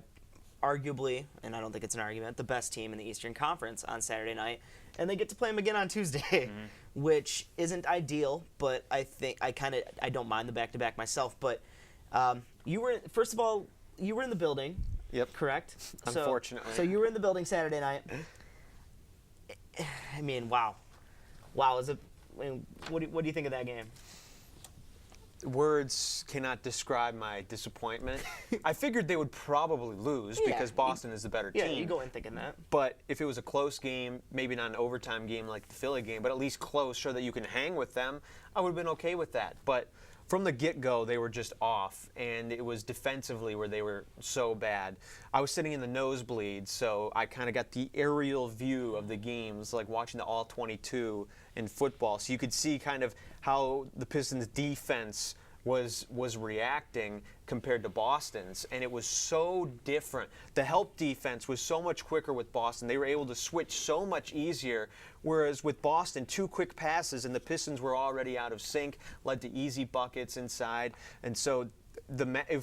arguably, and I don't think it's an argument, the best team in the Eastern Conference on Saturday night. And they get to play them again on Tuesday, which isn't ideal, but I think I don't mind the back-to-back myself. But first of all, you were in the building. Yep. Correct? Unfortunately. So you were in the building Saturday night. I mean, wow. wow, what do you think of that game? Words cannot describe my disappointment. I figured they would probably lose because Boston is the better team. Yeah, you go in thinking that. But if it was a close game, maybe not an overtime game like the Philly game, but at least close so that you can hang with them, I would have been okay with that. But from the get-go, they were just off, and it was defensively where they were so bad. I was sitting in the nosebleeds, so I kind of got the aerial view of the games, like watching the All-22 in football. So you could see kind of how the Pistons' defense was reacting compared to Boston's, and it was so different. The help defense was so much quicker with Boston. They were able to switch so much easier, whereas with Boston, 2 quick passes, and the Pistons were already out of sync, led to easy buckets inside. And so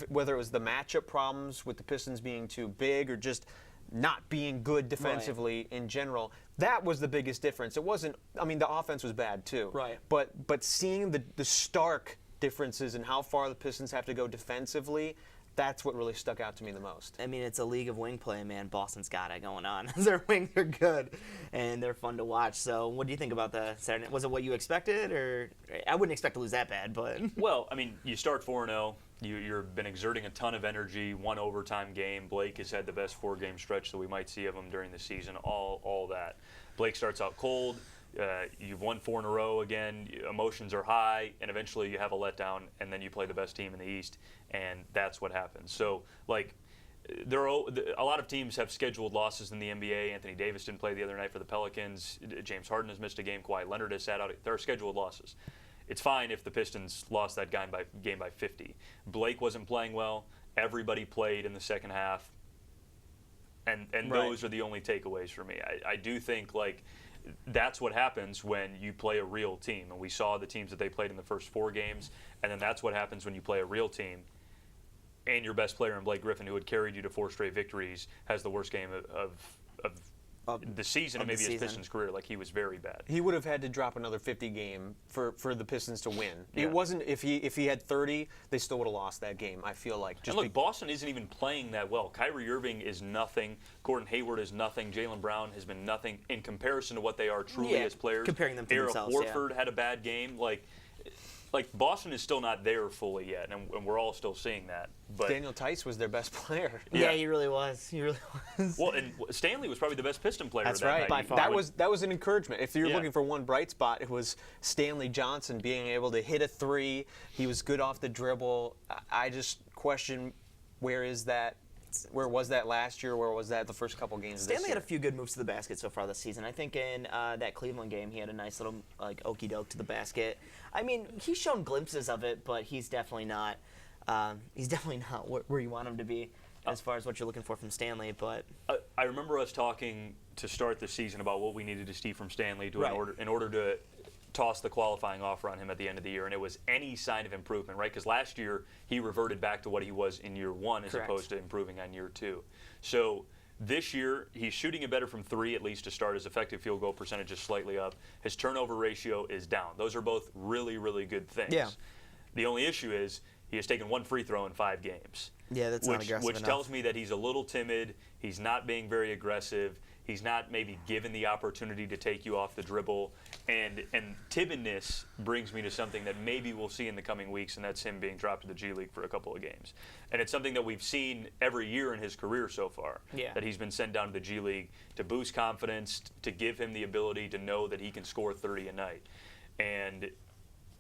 whether it was the matchup problems with the Pistons being too big or just not being good defensively in general, that was the biggest difference. It wasn't, I mean, the offense was bad too. Right. But seeing the stark differences in how far the Pistons have to go defensively, that's what really stuck out to me the most. I mean, it's a league of wing play, man. Boston's got it going on. Their wings are good, and they're fun to watch. So what do you think about the Saturday night? Was it what you expected? Or I wouldn't expect to lose that bad, but... Well, I mean, you start 4-0. You've been exerting a ton of energy, 1 overtime game. Blake has had the best 4-game stretch that we might see of him during the season, all that. Blake starts out cold. You've won 4 in a row again. Emotions are high, and eventually you have a letdown, and then you play the best team in the East, and that's what happens. So, like, a lot of teams have scheduled losses in the NBA. Anthony Davis didn't play the other night for the Pelicans. James Harden has missed a game. Kawhi Leonard has sat out. There are scheduled losses. It's fine if the Pistons lost that game by 50. Blake wasn't playing well. Everybody played in the second half, and those are the only takeaways for me. I do think, like, that's what happens when you play a real team. And we saw the teams that they played in the first 4 games, and then that's what happens when you play a real team. And your best player in Blake Griffin, who had carried you to 4 straight victories, has the worst game of the season and maybe his Pistons career. Like, he was very bad. He would have had to drop another 50 game for the Pistons to win. Yeah. It wasn't if he had 30, they still would have lost that game. I feel like. And look, Boston isn't even playing that well. Kyrie Irving is nothing. Gordon Hayward is nothing. Jaylen Brown has been nothing in comparison to what they are truly as players. Comparing them to themselves. Horford had a bad game. Like Boston is still not there fully yet, and we're all still seeing that. But Daniel Tice was their best player. Yeah, he really was. Well, and Stanley was probably the best Piston player. That's that right. night. By far. That was an encouragement. If you're looking for one bright spot, it was Stanley Johnson being able to hit a 3. He was good off the dribble. I just question where is that. Where was that last year? Where was that the first couple games Stanley this year? had a few good moves to the basket so far this season. I think in that Cleveland game, he had a nice little okey doke to the basket. I mean, he's shown glimpses of it, but he's definitely not. Where you want him to be as far as what you're looking for from Stanley. But I remember us talking to start the season about what we needed to see from Stanley in order to toss the qualifying offer on him at the end of the year, and it was any sign of improvement, right? Because last year he reverted back to what he was in year 1 as opposed to improving on year 2. So this year he's shooting it better from 3 at least to start. His effective field goal percentage is slightly up. His turnover ratio is down. Those are both really, really good things. Yeah. The only issue is he has taken 1 free throw in 5 games. Yeah, that's not aggressive Which enough. tells me that he's a little timid. He's not being very aggressive. He's not maybe given the opportunity to take you off the dribble. And timidness brings me to something that maybe we'll see in the coming weeks, and that's him being dropped to the G League for a couple of games. And it's something that we've seen every year in his career so far, that he's been sent down to the G League to boost confidence, to give him the ability to know that he can score 30 a night. And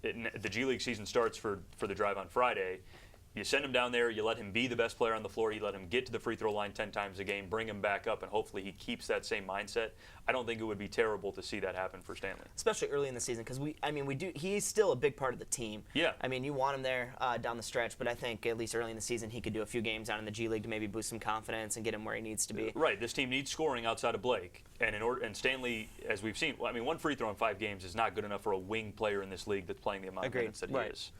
the G League season starts for the drive on Friday. You send him down there, you let him be the best player on the floor, you let him get to the free throw line 10 times a game, bring him back up, and hopefully he keeps that same mindset. I don't think it would be terrible to see that happen for Stanley. Especially early in the season, because he's still a big part of the team. Yeah. I mean, you want him there down the stretch, but I think at least early in the season he could do a few games down in the G League to maybe boost some confidence and get him where he needs to be. Right. This team needs scoring outside of Blake. And Stanley, as we've seen, 1 free throw in 5 games is not good enough for a wing player in this league that's playing the amount of minutes that he is.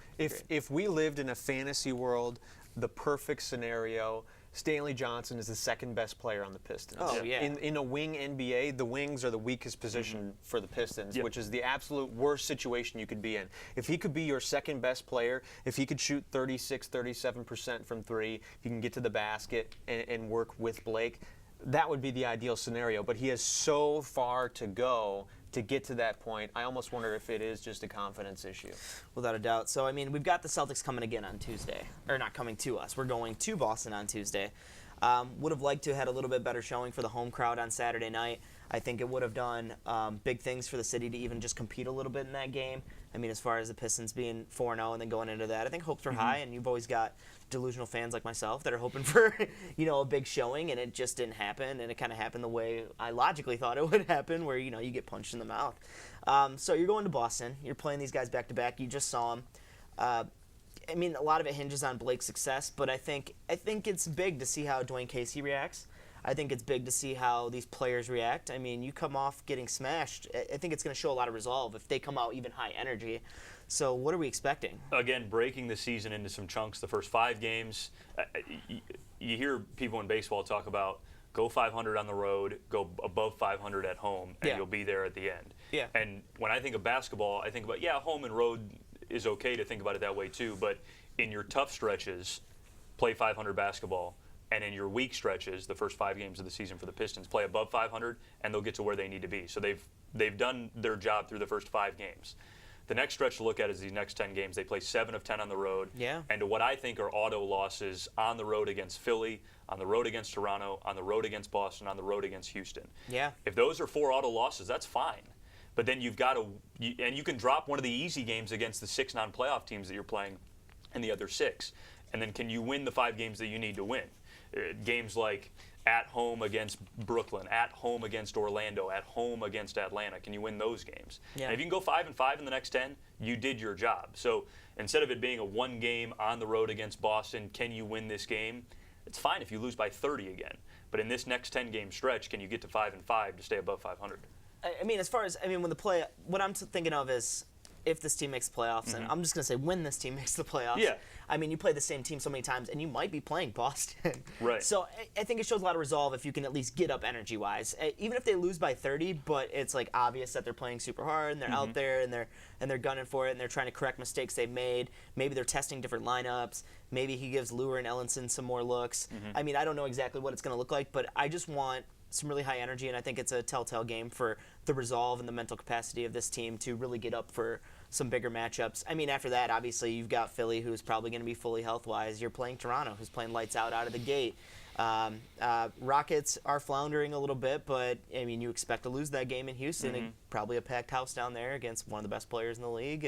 If we lived in a fantasy world, the perfect scenario, Stanley Johnson is the second best player on the Pistons. Oh, yeah. In a wing NBA, the wings are the weakest position for the Pistons, which is the absolute worst situation you could be in. If he could be your second best player, if he could shoot 36, 37% from 3, if he can get to the basket and work with Blake, that would be the ideal scenario. But he has so far to go to get to that point. I almost wonder if it is just a confidence issue. Without a doubt. So, I mean, we've got the Celtics coming again on Tuesday. Or not coming to us. We're going to Boston on Tuesday. Would have liked to have had a little bit better showing for the home crowd on Saturday night. I think it would have done big things for the city to even just compete a little bit in that game. I mean, as far as the Pistons being 4-0 and then going into that, I think hopes are high, and you've always got delusional fans like myself that are hoping for, a big showing, and it just didn't happen, and it kind of happened the way I logically thought it would happen, where, you get punched in the mouth. So you're going to Boston. You're playing these guys back-to-back. You just saw them. I mean, a lot of it hinges on Blake's success, but I think it's big to see how Dwayne Casey reacts. I think it's big to see how these players react. I mean, you come off getting smashed. I think it's going to show a lot of resolve if they come out even high energy. So what are we expecting? Again, breaking the season into some chunks, the first 5 games. You hear people in baseball talk about go 500 on the road, go above 500 at home, and you'll be there at the end. Yeah. And when I think of basketball, I think about, home and road is okay to think about it that way too, but in your tough stretches, play 500 basketball. And in your weak stretches, the first 5 games of the season for the Pistons, play above 500, and they'll get to where they need to be. So they've done their job through the first 5 games. The next stretch to look at is these next 10 games. They play 7 of 10 on the road. Yeah. And to what I think are auto losses on the road against Philly, on the road against Toronto, on the road against Boston, on the road against Houston. Yeah. If those are 4 auto losses, that's fine. But then you've got to, and you can drop one of the easy games against the 6 non-playoff teams that you're playing and the other 6. And then can you win the 5 games that you need to win? Games like at home against Brooklyn, at home against Orlando, at home against Atlanta. Can you win those games? Yeah. And if you can go 5-5 in the next 10, you did your job. So instead of it being a 1 game on the road against Boston, can you win this game? It's fine if you lose by 30 again. But in this next 10-game stretch, can you get to 5-5 to stay above 500? I mean, what I'm thinking of is if this team makes the playoffs, and I'm just going to say when this team makes the playoffs. Yeah. I mean, you play the same team so many times, and you might be playing Boston. Right. So I think it shows a lot of resolve if you can at least get up energy-wise. Even if they lose by 30, but it's like obvious that they're playing super hard, and they're out there, and they're gunning for it, and they're trying to correct mistakes they've made. Maybe they're testing different lineups. Maybe he gives Lure and Ellenson some more looks. I mean, I don't know exactly what it's going to look like, but I just want some really high energy, and I think it's a telltale game for the resolve and the mental capacity of this team to really get up for some bigger matchups. I mean, after that, obviously, you've got Philly, who's probably going to be fully health-wise. You're playing Toronto, who's playing lights out of the gate. Rockets are floundering a little bit, but, I mean, you expect to lose that game in Houston. And probably a packed house down there against one of the best players in the league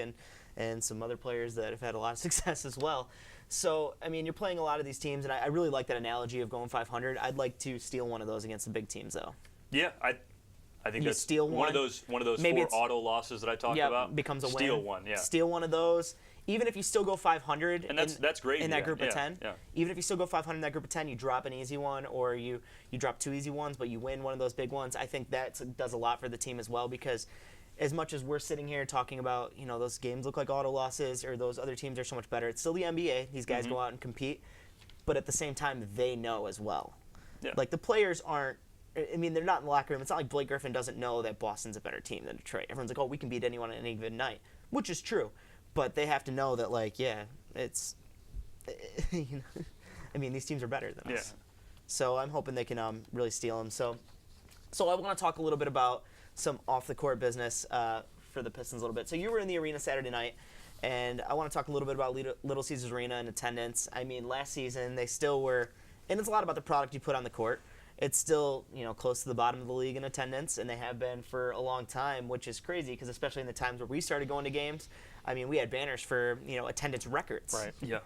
and some other players that have had a lot of success as well. So, I mean, you're playing a lot of these teams, and I really like that analogy of going 500. I'd like to steal one of those against the big teams, though. Yeah, I think You that's steal one of those Maybe 4 auto losses that I talked Yeah, about. becomes a win. Steal one, yeah. Steal one of those. Even if you still go 500 And that's great. in that group of 10, yeah. even if you still go 500 in that group of 10, you drop an easy one or you drop 2 easy ones, but you win one of those big ones. I think that does a lot for the team as well, because as much as we're sitting here talking about, those games look like auto losses or those other teams are so much better, it's still the NBA. These guys go out and compete, but at the same time, they know as well. Yeah. Like, the players aren't, I mean, they're not in the locker room. It's not like Blake Griffin doesn't know that Boston's a better team than Detroit. Everyone's like, oh, we can beat anyone on any given night, which is true. But they have to know that, like, it's, I mean, these teams are better than us. So I'm hoping they can really steal them. So I want to talk a little bit about some off-the-court business for the Pistons a little bit. So you were in the arena Saturday night, and I want to talk a little bit about Little Caesars Arena and attendance. I mean, last season they still were, and it's a lot about the product you put on the court. It's still, close to the bottom of the league in attendance, and they have been for a long time, which is crazy because especially in the times where we started going to games, I mean, we had banners for, attendance records. Right. Yeah.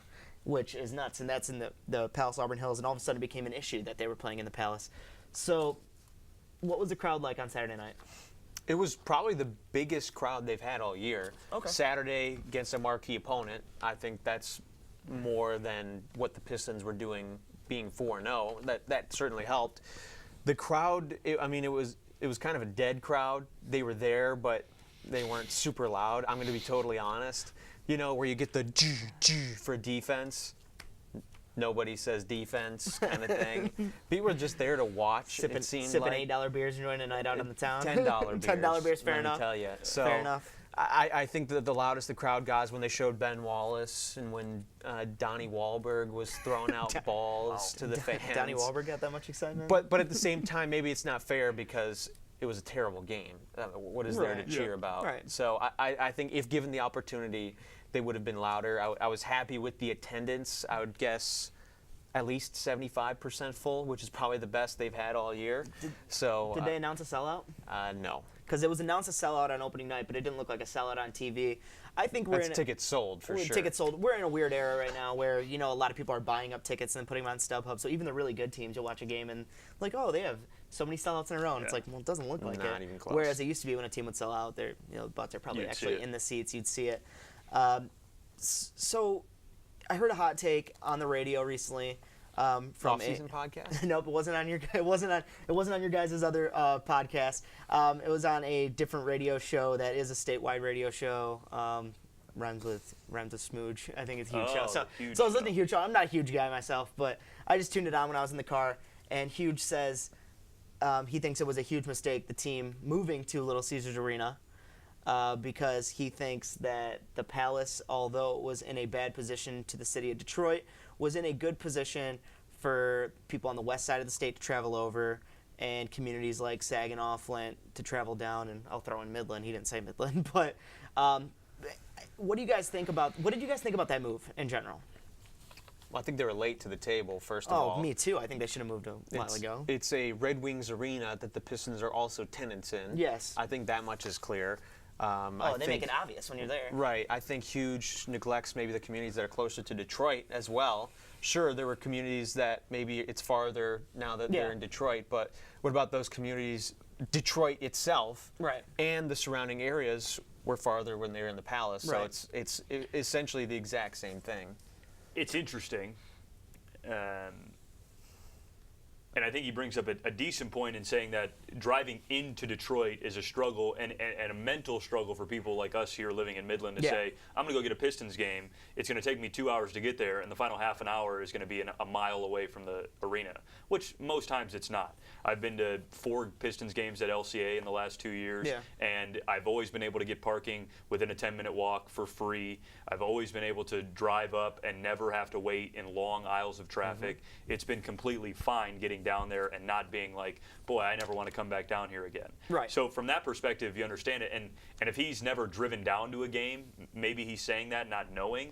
Which is nuts, and that's in the Palace Auburn Hills, and all of a sudden it became an issue that they were playing in the Palace. So what was the crowd like on Saturday night? It was probably the biggest crowd they've had all year. Okay. Saturday against a marquee opponent, I think that's more than what the Pistons were doing being 4-0. That certainly helped. The crowd, it was kind of a dead crowd. They were there, but they weren't super loud. I'm going to be totally honest. Where you get the G for defense. Nobody says defense kind of thing. People were just there to watch. Sipping $8 beers, enjoying a night out in the town. $10 beers. $10 beers, fair enough. Let me tell you. So fair enough. I think that the loudest the crowd got is when they showed Ben Wallace and when Donnie Wahlberg was throwing out balls to the fans. Donnie Wahlberg got that much excitement? But at the same time, maybe it's not fair because it was a terrible game. What is there to cheer about? Right. So I think if given the opportunity, they would have been louder. I was happy with the attendance. I would guess at least 75% full, which is probably the best they've had all year. Did they announce a sellout? No. Because it was announced a sellout on opening night, but it didn't look like a sellout on TV. I think we're tickets sold for sure. Tickets sold. We're in a weird era right now where a lot of people are buying up tickets and putting them on StubHub. So even the really good teams, you'll watch a game and like, oh, they have so many sellouts in a row, and it's like, well, it doesn't look like it. Not even close. Whereas it used to be when a team would sell out, the butts are probably actually in the seats. You'd see it. So I heard a hot take on the radio recently. From off-season podcast? Nope, it wasn't on your guys' other podcast. It was on a different radio show that is a statewide radio show. Rhymes with smooge. I think it's a huge show. So I was listening to Huge show. I'm not a huge guy myself, but I just tuned it on when I was in the car. And Huge says he thinks it was a huge mistake, the team moving to Little Caesars Arena, because he thinks that the Palace, although it was in a bad position to the city of Detroit, was in a good position for people on the west side of the state to travel over, and communities like Saginaw, Flint to travel down, and I'll throw in Midland. He didn't say Midland, but what do you guys think about? What did you guys think about that move in general? Well, I think they were late to the table. First of all, me too. I think they should have moved a while ago. It's a Red Wings arena that the Pistons are also tenants in. Yes, I think that much is clear. They make it obvious when you're there. Right. I think Huge neglects maybe the communities that are closer to Detroit as well. Sure, there were communities that maybe it's farther now that they're in Detroit, but what about those communities, Detroit itself, and the surrounding areas were farther when they were in the Palace, so it's essentially the exact same thing. It's interesting. And I think he brings up a decent point in saying that driving into Detroit is a struggle and a mental struggle for people like us here living in Midland to say, I'm going to go get a Pistons game. It's going to take me 2 hours to get there, and the final half an hour is going to be a mile away from the arena, which most times it's not. I've been to 4 Pistons games at LCA in the last 2 years, and I've always been able to get parking within a 10-minute walk for free. I've always been able to drive up and never have to wait in long aisles of traffic. It's been completely fine getting down there and not being like, boy, I never want to come back down here again. Right. So from that perspective, you understand it. And if he's never driven down to a game, maybe he's saying that not knowing.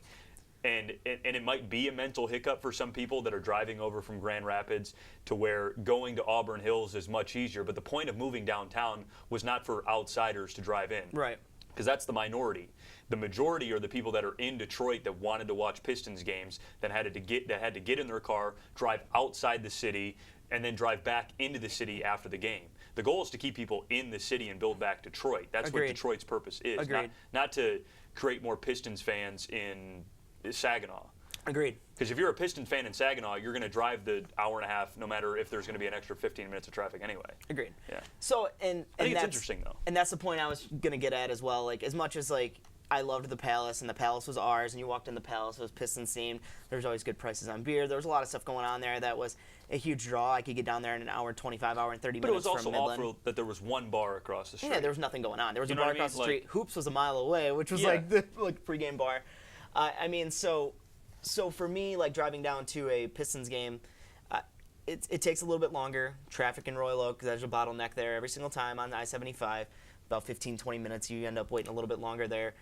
And it might be a mental hiccup for some people that are driving over from Grand Rapids to where going to Auburn Hills is much easier. But the point of moving downtown was not for outsiders to drive in. Right. Because that's the minority. The majority are the people that are in Detroit that wanted to watch Pistons games, that had to get in their car, drive outside the city, and then drive back into the city after the game. The goal is to keep people in the city and build back Detroit. That's what Detroit's purpose is. Not to create more Pistons fans in Saginaw. Agreed. Because if you're a Pistons fan in Saginaw, you're going to drive the hour and a half no matter if there's going to be an extra 15 minutes of traffic anyway. Agreed. Yeah. So, I think it's interesting, though. And that's the point I was going to get at as well. Like, as much as, like, I loved the Palace, and the Palace was ours, and you walked in the Palace, it was Pistons themed. There was always good prices on beer. There was a lot of stuff going on there that was a huge draw. I could get down there in an hour, 25 hour, and 30 minutes from Midland. But it was also awful that there was one bar across the street. Yeah, there was nothing going on. There was a bar across the street. Hoops was a mile away, which was like the pregame bar. I mean, so for me, like driving down to a Pistons game, it takes a little bit longer. Traffic in Royal Oak, because there's a bottleneck there every single time on I-75. About 15, 20 minutes, you end up waiting a little bit longer there.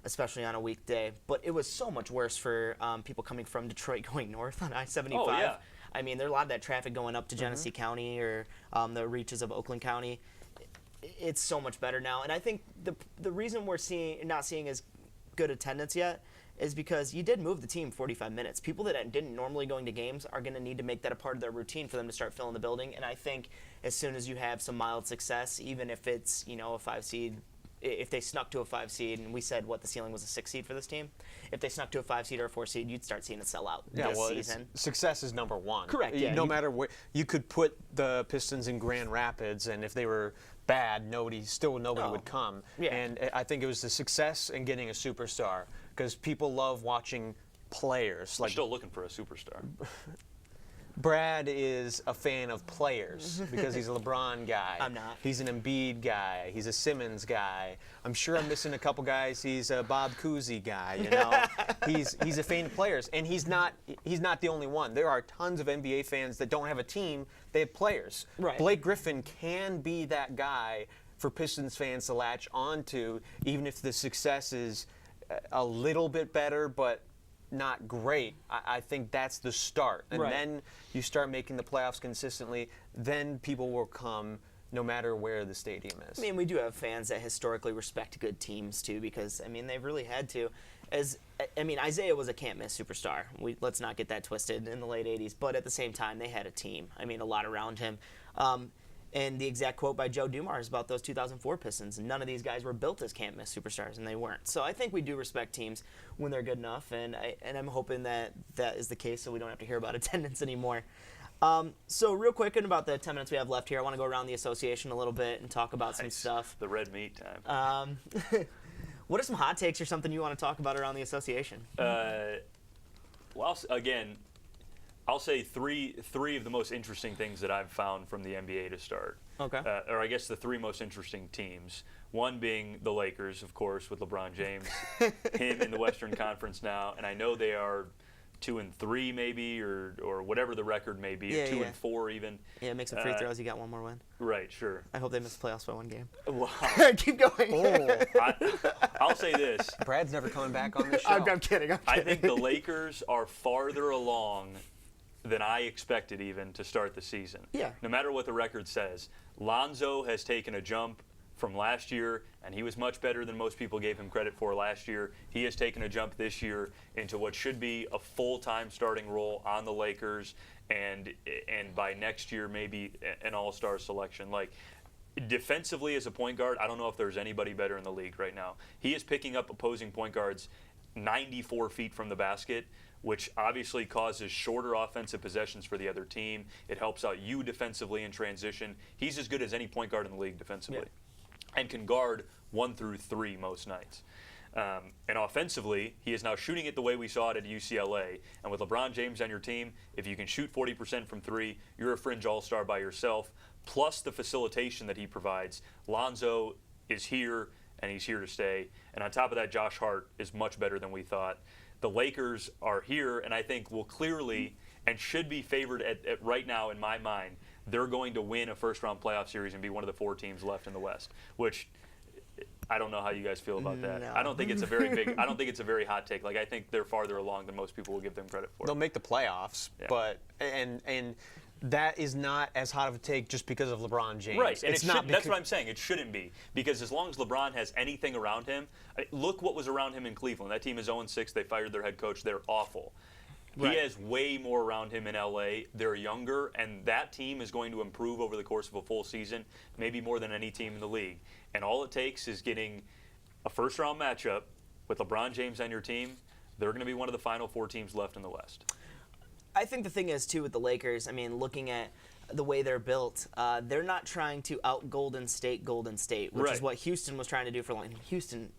Especially on a weekday. But it was so much worse for people coming from Detroit going north on I-75. Oh, yeah. I mean, there's a lot of that traffic going up to Genesee County or the reaches of Oakland County. It's so much better now. And I think the reason we're not seeing as good attendance yet is because you did move the team 45 minutes. People that didn't normally going to games are going to need to make that a part of their routine for them to start filling the building. And I think as soon as you have some mild success, even if it's, a 5 seed, if they snuck to a 5 seed, and we said the ceiling was a 6 seed for this team, if they snuck to a 5 seed or a 4 seed, you'd start seeing it sell out this season. Success is number one. Correct. Yeah. No matter where you could put the Pistons in Grand Rapids, and if they were bad, nobody would come. Yeah. And I think it was the success in getting a superstar, because people love watching players. Like, still looking for a superstar. Brad is a fan of players because he's a LeBron guy. I'm not. He's an Embiid guy. He's a Simmons guy. I'm sure I'm missing a couple guys. He's a Bob Cousy guy. You know, he's a fan of players, and he's not the only one. There are tons of NBA fans that don't have a team; they have players. Right. Blake Griffin can be that guy for Pistons fans to latch onto, even if the success is a little bit better, but not great. I think that's the start. And then you start making the playoffs consistently, then people will come no matter where the stadium is. I mean, we do have fans that historically respect good teams, too, because, I mean, they've really had to. Isaiah was a can't-miss superstar. Let's not get that twisted in the late 80s. But at the same time, they had a team. I mean, a lot around him. And the exact quote by Joe Dumars about those 2004 Pistons, none of these guys were built as can't-miss superstars, and they weren't. So I think we do respect teams when they're good enough, and I'm hoping that is the case so we don't have to hear about attendance anymore. So real quick, in about the 10 minutes we have left here, I want to go around the association a little bit and talk about some stuff. The red meat time. What are some hot takes or something you want to talk about around the association? Well, again, I'll say three of the most interesting things that I've found from the NBA to start. Okay. Or I guess the three most interesting teams. One being the Lakers, of course, with LeBron James, him in the Western Conference now, and I know they are 2-3 maybe, or whatever the record may be, or 2-4 even. Yeah, make some free throws. You got one more win. Right, sure. I hope they miss the playoffs by one game. Wow. Keep going. I'll say this. Brad's never coming back on this show. I'm kidding. I think the Lakers are farther along than I expected even to start the season. Yeah. No matter what the record says, Lonzo has taken a jump from last year, and he was much better than most people gave him credit for last year. He has taken a jump this year into what should be a full-time starting role on the Lakers, and by next year maybe an all-star selection. Like, defensively as a point guard, I don't know if there's anybody better in the league right now. He is picking up opposing point guards 94 feet from the basket, which obviously causes shorter offensive possessions for the other team. It helps out you defensively in transition. He's as good as any point guard in the league defensively, and can guard 1 through 3 most nights. And offensively, he is now shooting it the way we saw it at UCLA. And with LeBron James on your team, if you can shoot 40% from 3, you're a fringe all-star by yourself. Plus the facilitation that he provides, Lonzo is here, and he's here to stay. And on top of that, Josh Hart is much better than we thought. The Lakers are here, and I think will clearly and should be favored at right now in my mind. They're going to win a first-round playoff series and be one of the 4 teams left in the West, which I don't know how you guys feel about that. No. I don't think it's a very big. I don't think it's a very hot take. Like, I think they're farther along than most people will give them credit for. They'll make the playoffs, but and that is not as hot of a take just because of LeBron James. Right, and it's not. That's what I'm saying. It shouldn't be, because as long as LeBron has anything around him, look what was around him in Cleveland. That team is 0-6. They fired their head coach. They're awful. He has way more around him in LA. They're younger, and that team is going to improve over the course of a full season, maybe more than any team in the league. And all it takes is getting a first-round matchup with LeBron James on your team. They're going to be one of the final 4 teams left in the West. I think the thing is, too, with the Lakers, I mean, looking at the way they're built, they're not trying to out Golden State, which is what Houston was trying to do for long. Houston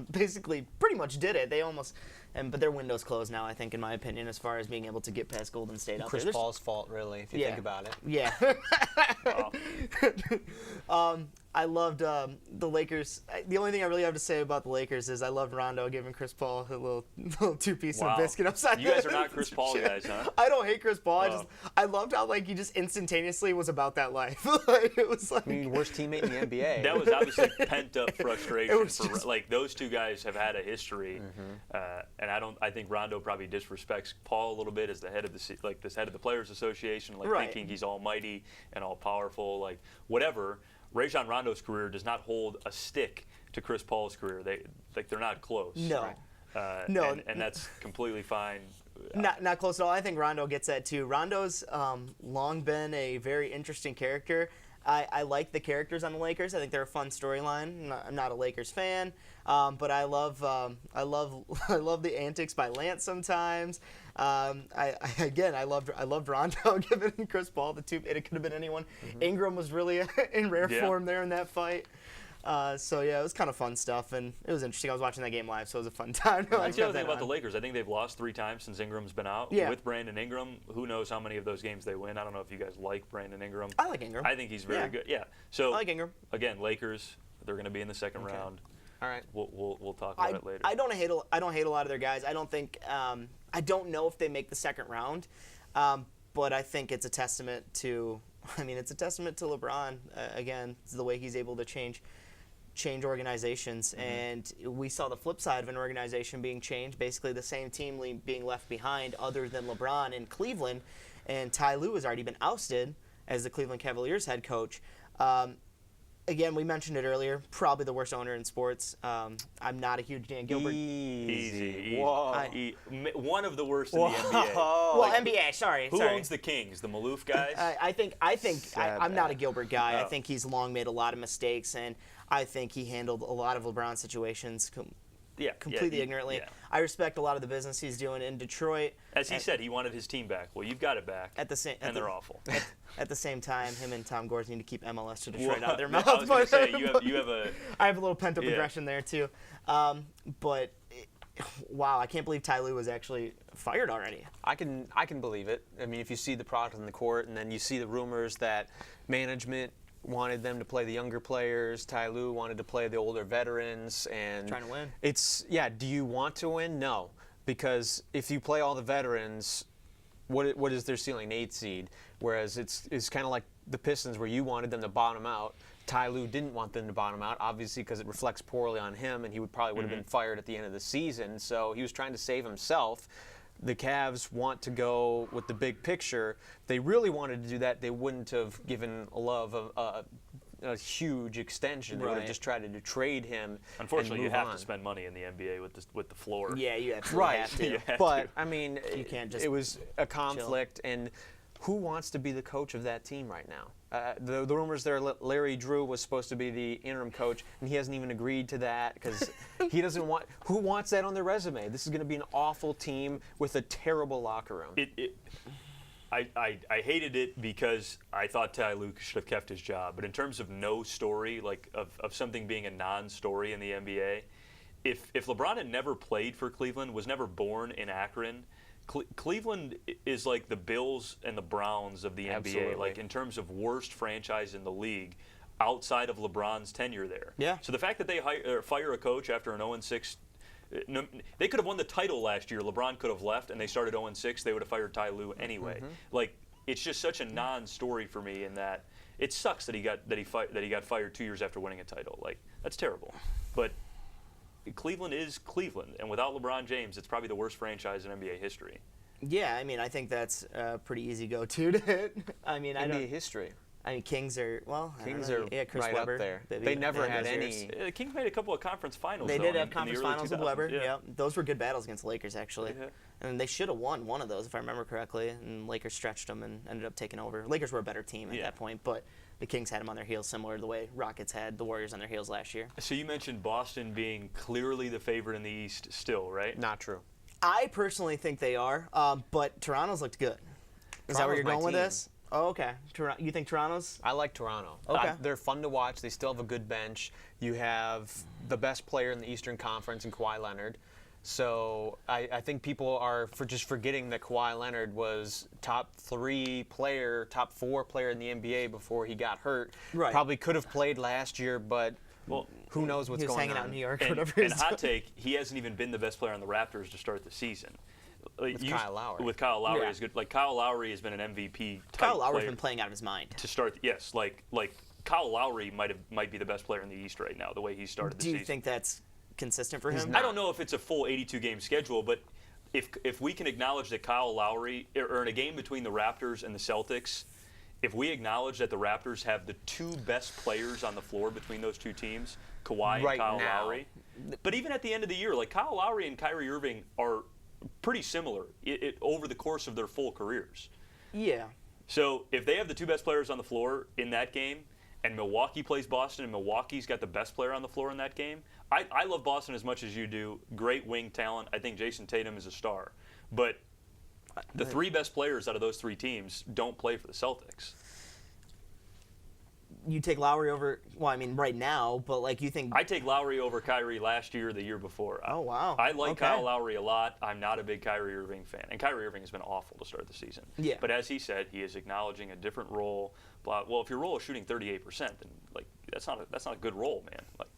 basically pretty much did it. They almost, but their window's closed now, I think, in my opinion, as far as being able to get past Golden State. Chris Paul's fault, really, if you think about it. Yeah. I loved the Lakers. The only thing I really have to say about the Lakers is I loved Rondo giving Chris Paul a little 2-piece of biscuit upside. You guys are not Chris Paul guys, huh? I don't hate Chris Paul. I loved how he just instantaneously was about that life. It was like, I mean, worst teammate in the NBA. That was obviously pent up frustration. Those two guys have had a history, and I think Rondo probably disrespects Paul a little bit as the head of the head of the Players Association, thinking he's almighty and all powerful, whatever. Rajon Rondo's career does not hold a stick to Chris Paul's career. They're not close. No. No. And that's completely fine. Not close at all. I think Rondo gets that too. Rondo's long been a very interesting character. I like the characters on the Lakers. I think they're a fun storyline. I'm not a Lakers fan, but I love the antics by Lance sometimes. I loved Rondo giving Chris Paul the 2. It could have been anyone. Ingram was really in rare form there in that fight. So yeah, it was kind of fun stuff, and it was interesting. I was watching that game live, so it was a fun time. That's the other thing about the Lakers. I think they've lost 3 times since Ingram's been out. Yeah. With Brandon Ingram, who knows how many of those games they win. I don't know if you guys like Brandon Ingram. I like Ingram. I think he's very good. Yeah. So I like Ingram. Again, Lakers, they're going to be in the second round. All right. We'll talk about it later. I don't hate a lot of their guys. I don't think I don't know if they make the second round, but I think it's a testament to. I mean, it's a testament to LeBron. Again, it's the way he's able to change organizations, and we saw the flip side of an organization being changed. Basically, the same team being left behind, other than LeBron in Cleveland, and Ty Lue has already been ousted as the Cleveland Cavaliers head coach. Again, we mentioned it earlier. Probably the worst owner in sports. I'm not a huge Dan Gilbert. Easy. Whoa. One of the worst in the NBA. Well, NBA. Sorry. Who owns the Kings? The Maloof guys? I'm not a Gilbert guy. I think he's long made a lot of mistakes, and I think he handled a lot of LeBron situations completely ignorantly. Yeah. I respect a lot of the business he's doing in Detroit. As he said, he wanted his team back. Well, you've got it back. They're awful. At the same time, him and Tom Gores need to keep MLS to Detroit out of their mouth. I was going to say, you have a... I have a little pent-up aggression there, too. But, wow, I can't believe Ty Lue was actually fired already. I can believe it. I mean, if you see the product on the court, and then you see the rumors that management wanted them to play the younger players, Ty Lue wanted to play the older veterans, and trying to win. Do you want to win? No, because if you play all the veterans, what is their ceiling? An 8 seed, whereas it's kind of like the Pistons, where you wanted them to bottom out. Ty Lue didn't want them to bottom out, obviously, because it reflects poorly on him, and he would have been fired at the end of the season. So he was trying to save himself. The Cavs want to go with the big picture. If they really wanted to do that, they wouldn't have given Love a huge extension. They would have just tried to trade him. Unfortunately, and you move have on. to spend money in the NBA with the floor. Yeah, you absolutely have to. You have But to. I mean, You can't just it was a conflict, and who wants to be the coach of that team right now? The rumors there, Larry Drew was supposed to be the interim coach, and he hasn't even agreed to that because he doesn't want. Who wants that on their resume? This is going to be an awful team with a terrible locker room. I hated it because I thought Ty Lue should have kept his job. But in terms of no story, like of something being a non-story in the NBA, if LeBron had never played for Cleveland, was never born in Akron, Cleveland is like the Bills and the Browns of the NBA, Absolutely. like in terms of worst franchise in the league outside of LeBron's tenure there. Yeah. So the fact that they fire a coach after an 0-6, they could have won the title last year. LeBron could have left, and they started 0-6. They would have fired Ty Lue anyway. Like, it's just such a non-story for me in that it sucks that he got fired 2 years after winning a title. Like, that's terrible. But Cleveland is Cleveland, and without LeBron James, it's probably the worst franchise in NBA history. Yeah, I mean, I think that's a pretty easy go-to to hit. I mean, NBA history. I mean, Kings are Kings I don't are know. Yeah, Chris right Webber, up there. maybe. They never had those any. years. The Kings made a couple of conference finals. They though, did in have the conference early finals with 2000s. Webber. Yeah. Yeah, those were good battles against the Lakers, actually. Yeah. And they should have won one of those, if I remember correctly. And Lakers stretched them and ended up taking over. Lakers were a better team at that point, but the Kings had them on their heels, similar to the way Rockets had the Warriors on their heels last year. So you mentioned Boston being clearly the favorite in the East still, right? Not true. I personally think they are, but Toronto's looked good. Is that where you're Toronto's going my with team. this? Oh, okay. You think Toronto's? I like Toronto. Okay. They're fun to watch. They still have a good bench. You have the best player in the Eastern Conference in Kawhi Leonard. So I think people are just forgetting that Kawhi Leonard was top 4 player in the NBA before he got hurt. Right. Probably could have played last year, but Well, who knows what's He was going hanging on. out in New York or and whatever. he's hot doing. take, he hasn't even been the best player on the Raptors to start the season. With Kyle Lowry. With Kyle Lowry Yeah. is good. Like Kyle Lowry has been an MVP type Kyle Lowry's player been playing out of his mind. to start. Yes, like Kyle Lowry might be the best player in the East right now. The way he started the Do you season. think that's consistent for him? I don't know if it's a full 82-game schedule, but if we can acknowledge that Kyle Lowry, or in a game between the Raptors and the Celtics, if we acknowledge that the Raptors have the 2 best players on the floor between those 2 teams, Kawhi Right and Kyle now. Lowry, but even at the end of the year, like Kyle Lowry and Kyrie Irving are pretty similar over the course of their full careers. Yeah. So if they have the 2 best players on the floor in that game, and Milwaukee plays Boston, and Milwaukee's got the best player on the floor in that game, I love Boston as much as you do. Great wing talent. I think Jason Tatum is a star. But the 3 best players out of those 3 teams don't play for the Celtics. you take Lowry over, well, I mean, right now, but, like, you think... I take Lowry over Kyrie last year, the year before. Oh, wow. I like Kyle Lowry a lot. I'm not a big Kyrie Irving fan. And Kyrie Irving has been awful to start the season. Yeah. But as he said, he is acknowledging a different role. Well, if your role is shooting 38%, then, like, that's not a good role, man. Like,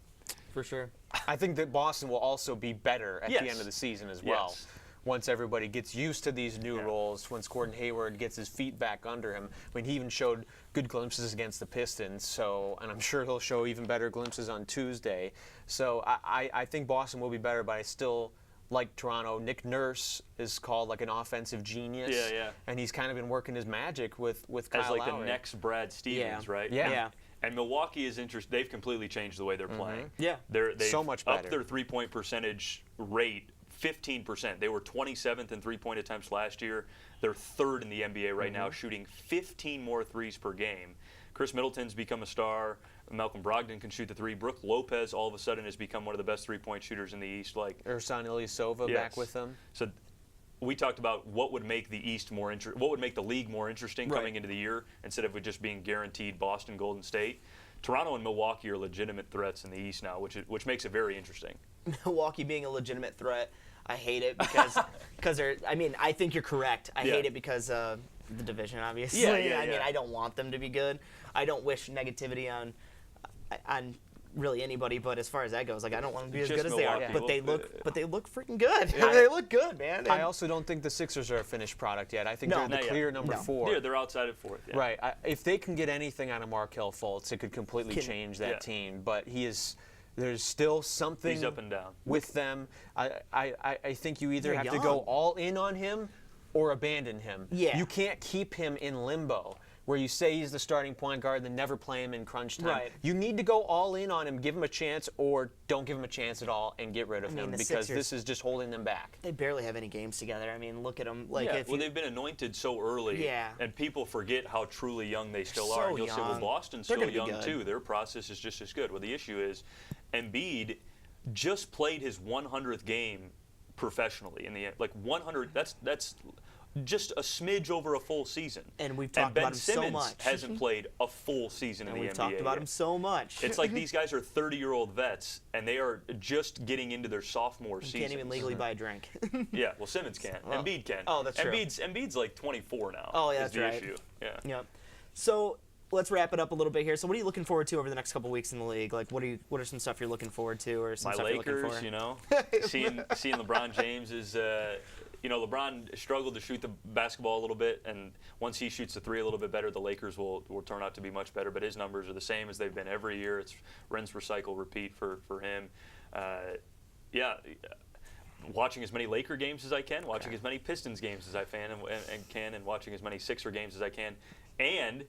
for sure. I think that Boston will also be better at the end of the season as well. Yes. Once everybody gets used to these new roles, once Gordon Hayward gets his feet back under him. I mean, he even showed good glimpses against the Pistons, and I'm sure he'll show even better glimpses on Tuesday. So I think Boston will be better, but I still like Toronto. Nick Nurse is called like an offensive genius. Yeah. And he's kind of been working his magic with Kyle as like Lowry. the next Brad Stevens, right? Yeah. And Milwaukee is interesting. They've completely changed the way they're playing. Yeah. They've so much better. upped their three-point percentage rate 15%. They were 27th in three-point attempts last year. They're third in the NBA right now, shooting 15 more threes per game. Chris Middleton's become a star. Malcolm Brogdon can shoot the three. Brooke Lopez all of a sudden has become one of the best three-point shooters in the East. Like Ersan Ilyasova back with them. So we talked about what would make the East more what would make the league more interesting coming into the year instead of it just being guaranteed Boston, Golden State. Toronto and Milwaukee are legitimate threats in the East now, which makes it very interesting. Milwaukee being a legitimate threat, I hate it because they're. I mean, I think you're correct. I hate it because of the division, obviously. I mean, I don't want them to be good. I don't wish negativity on really anybody, but as far as that goes, like I don't want them to be as good as they are. But they look freaking good. They look good, man. I also don't think the Sixers are a finished product yet. I think they're the clear number 4. Yeah, they're outside of 4th. Yeah. Right. If they can get anything out of Markelle Fultz, it could completely change that team. But there's still something He's up and down with them. I think you either have to go all in on him or abandon him. Yeah. You can't keep him in limbo where you say he's the starting point guard and then never play him in crunch time. Right. You need to go all in on him, give him a chance, or don't give him a chance at all and get rid of him because Sixers, this is just holding them back. They barely have any games together. I mean, look at them. They've been anointed so early, and people forget how truly young they still are. And you'll say, well, Boston's still young too. Their process is just as good. Well, the issue is Embiid just played his 100th game professionally in the end. Like 100, that's just a smidge over a full season. And we've talked about him so much. Ben Simmons hasn't played a full season in the NBA. We've talked about him so much. It's like these guys are 30-year-old vets, and they are just getting into their sophomore season. Can't even legally buy a drink. Yeah, well, Simmons can. Well, Embiid can. Oh, that's true. Embiid's like 24 now. Oh, yeah, that's the right. issue. Yeah. Yep. So let's wrap it up a little bit here. So what are you looking forward to over the next couple weeks in the league? Like, what are some stuff you're looking forward to, or some My stuff Lakers, you're looking for? you know, seeing LeBron James is. LeBron struggled to shoot the basketball a little bit, and once he shoots the three a little bit better, the Lakers will turn out to be much better. But his numbers are the same as they've been every year. It's rinse, recycle, repeat for him. Watching as many Laker games as I can, watching as many Pistons games as I can, and watching as many Sixer games as I can, and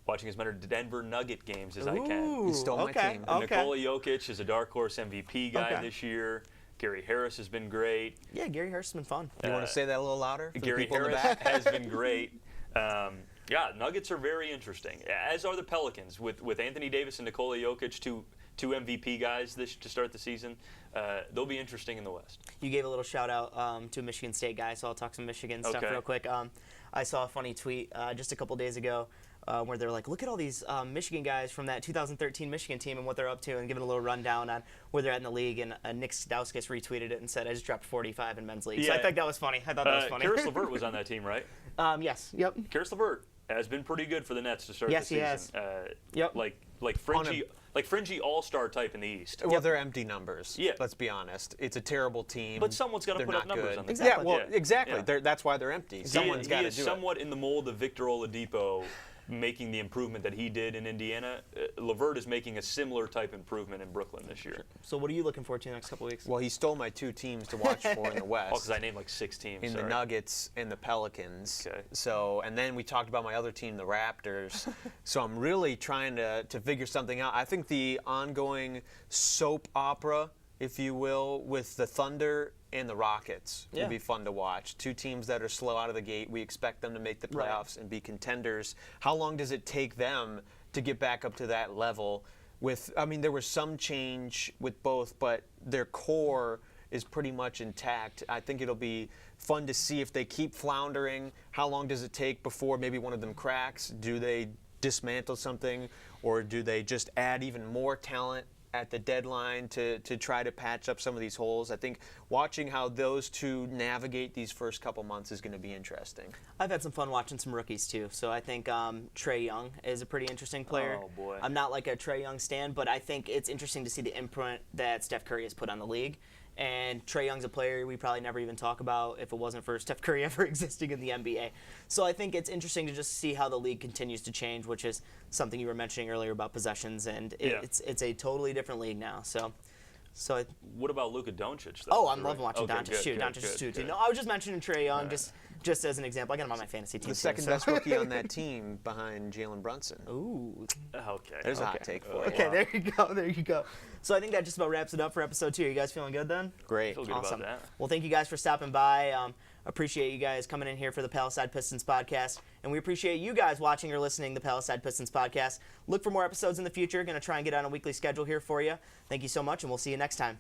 watching as many Denver Nugget games as I can. You stole my team. Nikola Jokic is a dark horse MVP guy this year. Gary Harris has been great. Yeah, Gary Harris has been fun. You want to say that a little louder? Gary Harris has been great. Nuggets are very interesting, as are the Pelicans with Anthony Davis and Nikola Jokic, two MVP guys to start the season. They'll be interesting in the West. You gave a little shout out to a Michigan State guy, so I'll talk some Michigan stuff real quick. I saw a funny tweet just a couple days ago where they're like, look at all these Michigan guys from that 2013 Michigan team and what they're up to, and giving a little rundown on where they're at in the league. And Nick Stauskas retweeted it and said, I just dropped 45 in men's league. So I think that was funny. I thought that was funny. Karis LeVert was on that team, right? Yes. Yep. Karis LeVert has been pretty good for the Nets to start the season. Yes, he has. Yep. Like fringy all-star type in the East. Well, they're empty numbers. Yeah. Let's be honest. It's a terrible team. But someone's got to put up numbers on them. Exactly. Exactly. That's why they're empty. Someone's got to do it. He is somewhat in the mold of Victor Oladipo, making the improvement that he did in Indiana. LeVert is making a similar type improvement in Brooklyn this year. So what are you looking forward to the next couple weeks? Well, he stole my two teams to watch for in the West. Oh, because I named like 6 teams. The Nuggets and the Pelicans. Okay. So, and then we talked about my other team, the Raptors. So I'm really trying to figure something out. I think the ongoing soap opera, if you will, with the Thunder and the Rockets will be fun to watch. Two teams that are slow out of the gate. We expect them to make the playoffs and be contenders. How long does it take them to get back up to that level? There was some change with both, but their core is pretty much intact. I think it'll be fun to see if they keep floundering. How long does it take before maybe one of them cracks? Do they dismantle something, or do they just add even more talent at the deadline to try to patch up some of these holes? I think watching how those two navigate these first couple months is going to be interesting. I've had some fun watching some rookies too. So I think Trae Young is a pretty interesting player. Oh, boy. I'm not like a Trae Young stan, but I think it's interesting to see the imprint that Steph Curry has put on the league. And Trae Young's a player we probably never even talk about if it wasn't for Steph Curry ever existing in the NBA. So I think it's interesting to just see how the league continues to change, which is something you were mentioning earlier about possessions, and it's a totally different league now. So what about Luka Doncic, though? Oh, I'm loving watching Okay, Doncic too. good, Doncic good, too. good. No, I was just mentioning Trae Young just as an example. I got him on my fantasy team. The second best rookie on that team behind Jalen Brunson. Ooh. Okay. There's a hot take for you. Okay, there you go. There you go. So I think that just about wraps it up for episode 2. Are you guys feeling good then? Great. Feel good Awesome. about that. Well, thank you guys for stopping by. Appreciate you guys coming in here for the Palisade Pistons podcast. And we appreciate you guys watching or listening to the Palisade Pistons podcast. Look for more episodes in the future. Going to try and get on a weekly schedule here for you. Thank you so much, and we'll see you next time.